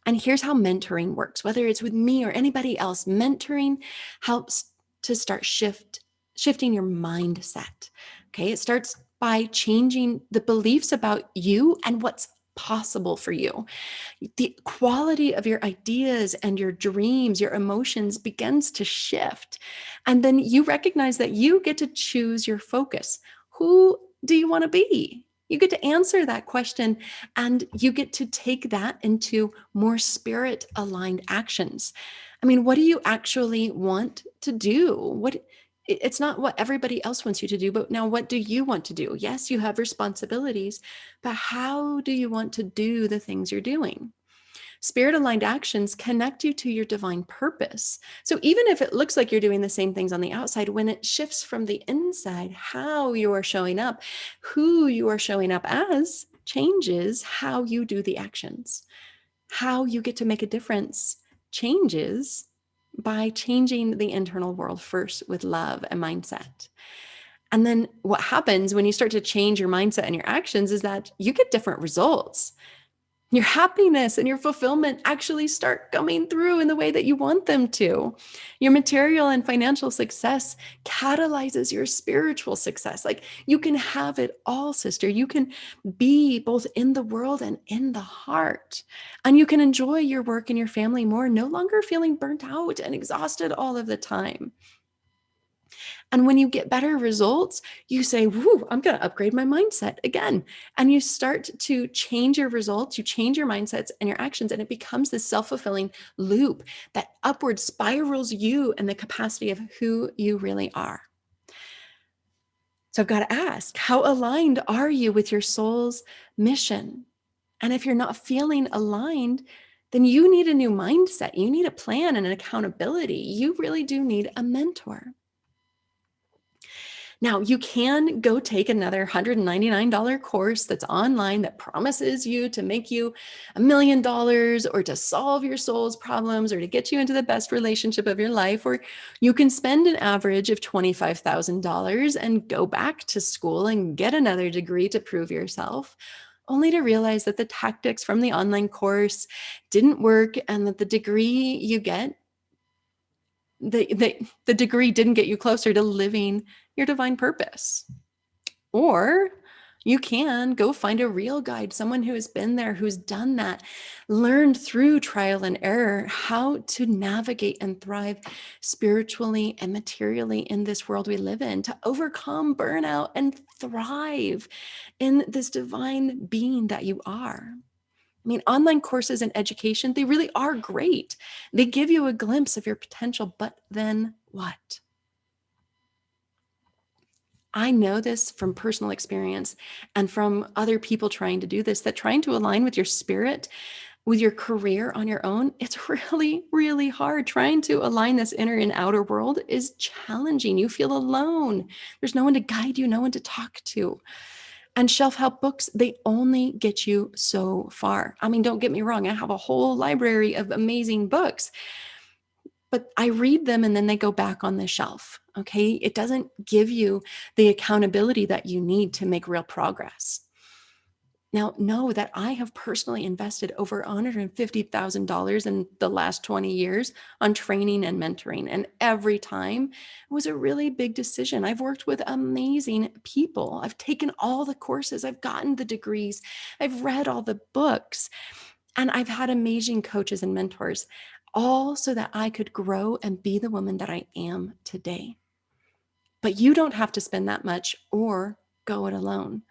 And here's how mentoring works, whether it's with me or anybody else. Mentoring helps to start shifting your mindset. Okay. It starts by changing the beliefs about you and what's possible for you. The quality of your ideas and your dreams, your emotions begins to shift. And then you recognize that you get to choose your focus. Who do you want to be? You get to answer that question and you get to take that into more spirit aligned actions. I mean, what do you actually want to do? It's not what everybody else wants you to do, but now what do you want to do? Yes, you have responsibilities, but how do you want to do the things you're doing? Spirit aligned actions connect you to your divine purpose. So even if it looks like you're doing the same things on the outside, when it shifts from the inside, how you are showing up, who you are showing up as changes how you do the actions. How you get to make a difference changes by changing the internal world first with love and mindset. And then what happens when you start to change your mindset and your actions is that you get different results. Your happiness and your fulfillment actually start coming through in the way that you want them to. Your material and financial success catalyzes your spiritual success. Like you can have it all, sister. You can be both in the world and in the heart. And you can enjoy your work and your family more, no longer feeling burnt out and exhausted all of the time. And when you get better results, you say, whoo, I'm going to upgrade my mindset again. And you start to change your results, you change your mindsets and your actions, and it becomes this self-fulfilling loop that upward spirals you and the capacity of who you really are. So I've got to ask, how aligned are you with your soul's mission? And if you're not feeling aligned, then you need a new mindset. You need a plan and an accountability. You really do need a mentor. Now, you can go take another $199 course that's online that promises you to make you $1 million or to solve your soul's problems or to get you into the best relationship of your life. Or you can spend an average of $25,000 and go back to school and get another degree to prove yourself, only to realize that the tactics from the online course didn't work and that the degree you get the degree didn't get you closer to living your divine purpose. Or you can go find a real guide, someone who has been there, who's done that, learned through trial and error how to navigate and thrive spiritually and materially in this world we live in, to overcome burnout and thrive in this divine being that you are. I mean, online courses and education, they really are great. They give you a glimpse of your potential, but then what? I know this from personal experience and from other people trying to do this, that trying to align with your spirit, with your career on your own, it's really, really hard. Trying to align this inner and outer world is challenging. You feel alone. There's no one to guide you, no one to talk to. And self-help books, they only get you so far. I mean, don't get me wrong. I have a whole library of amazing books, but I read them and then they go back on the shelf. Okay. It doesn't give you the accountability that you need to make real progress. Now, know that I have personally invested over $150,000 in the last 20 years on training and mentoring. And every time it was a really big decision. I've worked with amazing people. I've taken all the courses, I've gotten the degrees, I've read all the books, and I've had amazing coaches and mentors, all so that I could grow and be the woman that I am today. But you don't have to spend that much or go it alone.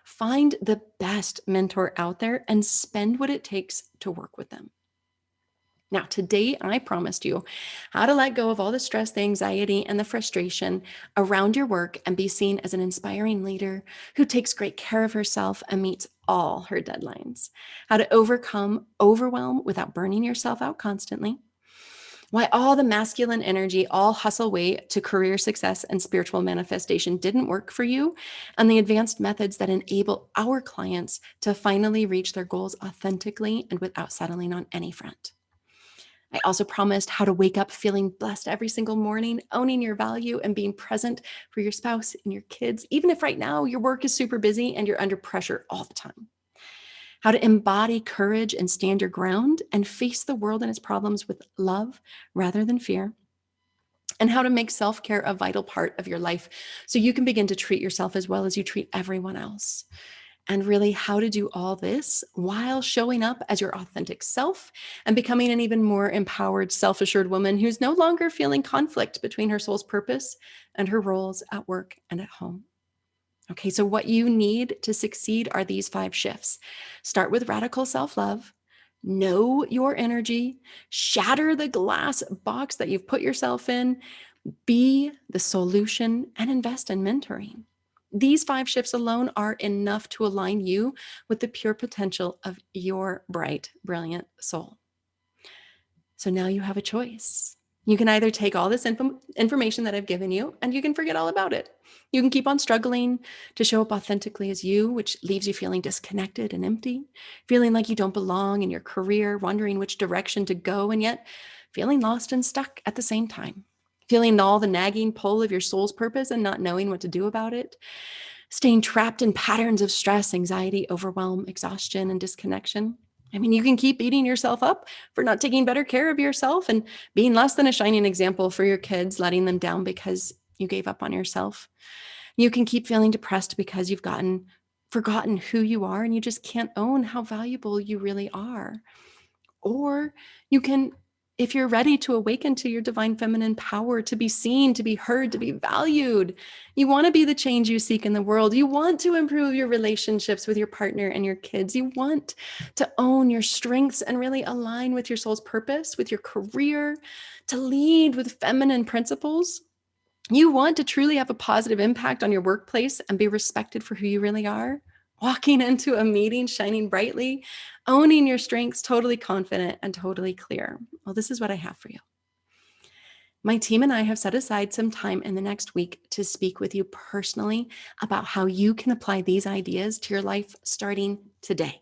Find the best mentor out there and spend what it takes to work with them. Now, today I promised you how to let go of all the stress, the anxiety, and the frustration around your work and be seen as an inspiring leader who takes great care of herself and meets all her deadlines. How to overcome overwhelm without burning yourself out constantly. Why all the masculine energy, all hustle way to career success and spiritual manifestation didn't work for you, and the advanced methods that enable our clients to finally reach their goals authentically and without settling on any front. I also promised how to wake up feeling blessed every single morning, owning your value and being present for your spouse and your kids, even if right now your work is super busy and you're under pressure all the time. How to embody courage and stand your ground and face the world and its problems with love rather than fear. And how to make self care a vital part of your life so you can begin to treat yourself as well as you treat everyone else. And really, how to do all this while showing up as your authentic self and becoming an even more empowered, self assured woman who's no longer feeling conflict between her soul's purpose and her roles at work and at home. Okay, so what you need to succeed are these 5 shifts. Start with radical self love. Know your energy, shatter the glass box that you've put yourself in, be the solution, and invest in mentoring. These 5 shifts alone are enough to align you with the pure potential of your bright, brilliant soul. So now you have a choice. You can either take all this information that I've given you and you can forget all about it. You can keep on struggling to show up authentically as you, which leaves you feeling disconnected and empty, feeling like you don't belong in your career, wondering which direction to go, and yet feeling lost and stuck at the same time, feeling all the nagging pull of your soul's purpose and not knowing what to do about it, staying trapped in patterns of stress, anxiety, overwhelm, exhaustion, and disconnection. I mean, you can keep beating yourself up for not taking better care of yourself and being less than a shining example for your kids, letting them down because you gave up on yourself. You can keep feeling depressed because you've forgotten who you are and you just can't own how valuable you really are. Or you can, if you're ready to awaken to your divine feminine power, to be seen, to be heard, to be valued, you want to be the change you seek in the world. You want to improve your relationships with your partner and your kids. You want to own your strengths and really align with your soul's purpose, with your career, to lead with feminine principles. You want to truly have a positive impact on your workplace and be respected for who you really are. Walking into a meeting shining brightly, owning your strengths, totally confident and totally clear. Well, this is what I have for you. My team and I have set aside some time in the next week to speak with you personally about how you can apply these ideas to your life starting today.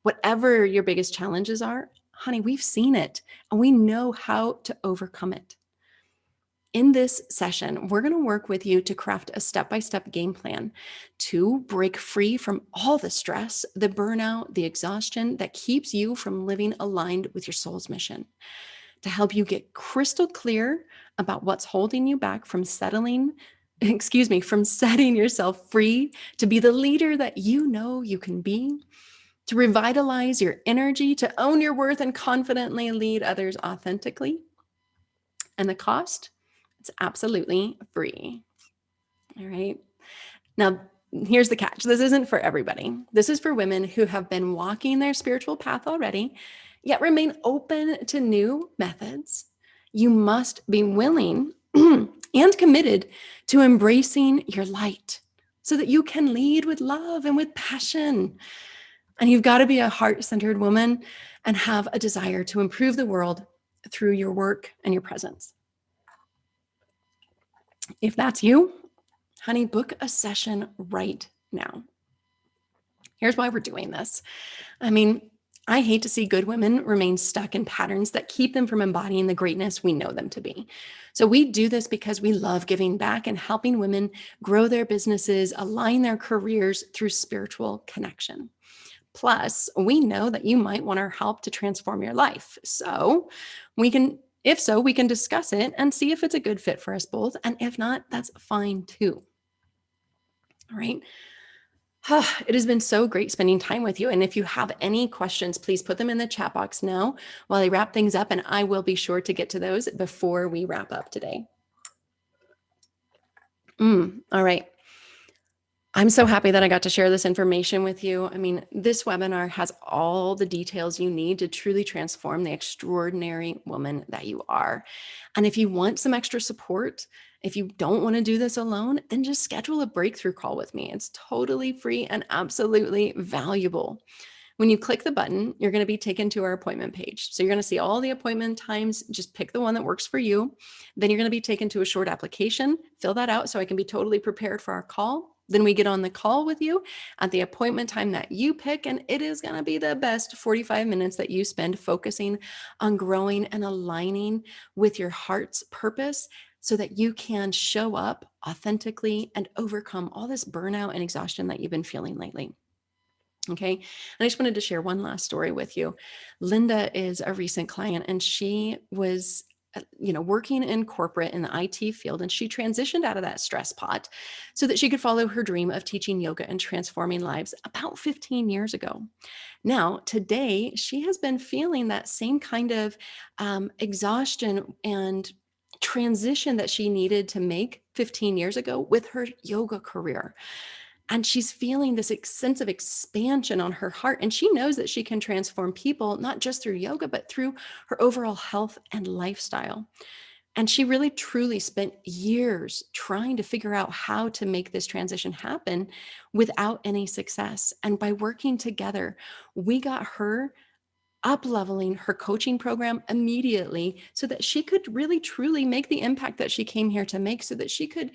Whatever your biggest challenges are, honey, we've seen it and we know how to overcome it. In this session, we're going to work with you to craft a step-by-step game plan to break free from all the stress, the burnout, the exhaustion that keeps you from living aligned with your soul's mission, to help you get crystal clear about what's holding you back from from setting yourself free to be the leader that you know you can be, to revitalize your energy, to own your worth and confidently lead others authentically. And the cost? It's absolutely free. All right. Now, here's the catch. This isn't for everybody. This is for women who have been walking their spiritual path already, yet remain open to new methods. You must be willing and committed to embracing your light so that you can lead with love and with passion. And you've got to be a heart-centered woman and have a desire to improve the world through your work and your presence. If that's you, honey, book a session right now. Here's why we're doing this. I mean, I hate to see good women remain stuck in patterns that keep them from embodying the greatness we know them to be. So we do this because we love giving back and helping women grow their businesses, align their careers through spiritual connection. Plus, we know that you might want our help to transform your life. So we can discuss it and see if it's a good fit for us both. And if not, that's fine too. All right. It has been so great spending time with you. And if you have any questions, please put them in the chat box now while I wrap things up. And I will be sure to get to those before we wrap up today. All right. I'm so happy that I got to share this information with you. I mean, this webinar has all the details you need to truly transform the extraordinary woman that you are. And if you want some extra support, if you don't want to do this alone, then just schedule a breakthrough call with me. It's totally free and absolutely valuable. When you click the button, you're going to be taken to our appointment page. So you're going to see all the appointment times. Just pick the one that works for you. Then you're going to be taken to a short application. Fill that out so I can be totally prepared for our call. Then we get on the call with you at the appointment time that you pick, and it is going to be the best 45 minutes that you spend focusing on growing and aligning with your heart's purpose so that you can show up authentically and overcome all this burnout and exhaustion that you've been feeling lately. Okay. And I just wanted to share one last story with you. Linda is a recent client, and she was working in corporate in the IT field, and she transitioned out of that stress pot so that she could follow her dream of teaching yoga and transforming lives about 15 years ago. Now, today, she has been feeling that same kind of exhaustion and transition that she needed to make 15 years ago with her yoga career. And she's feeling this sense of expansion on her heart. And she knows that she can transform people, not just through yoga, but through her overall health and lifestyle. And she really truly spent years trying to figure out how to make this transition happen without any success. And by working together, we got her up leveling her coaching program immediately so that she could really truly make the impact that she came here to make, so that she could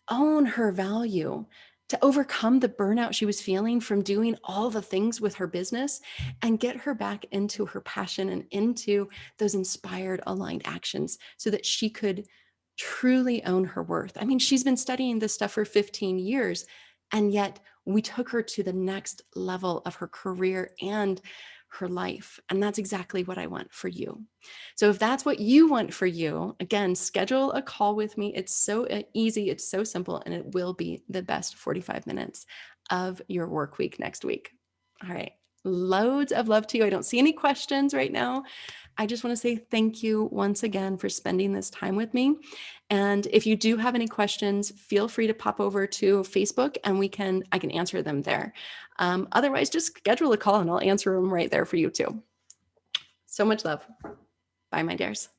own her value, to overcome the burnout she was feeling from doing all the things with her business, and get her back into her passion and into those inspired, aligned actions so that she could truly own her worth. I mean, she's been studying this stuff for 15 years, and yet we took her to the next level of her career and her life. And that's exactly what I want for you. So if that's what you want for you, again, schedule a call with me. It's so easy, it's so simple, and it will be the best 45 minutes of your work week next week. All right. Loads of love to you. I don't see any questions right now. I just want to say thank you once again for spending this time with me. And if you do have any questions, feel free to pop over to Facebook and I can answer them there. Otherwise, just schedule a call and I'll answer them right there for you too. So much love. Bye, my dears.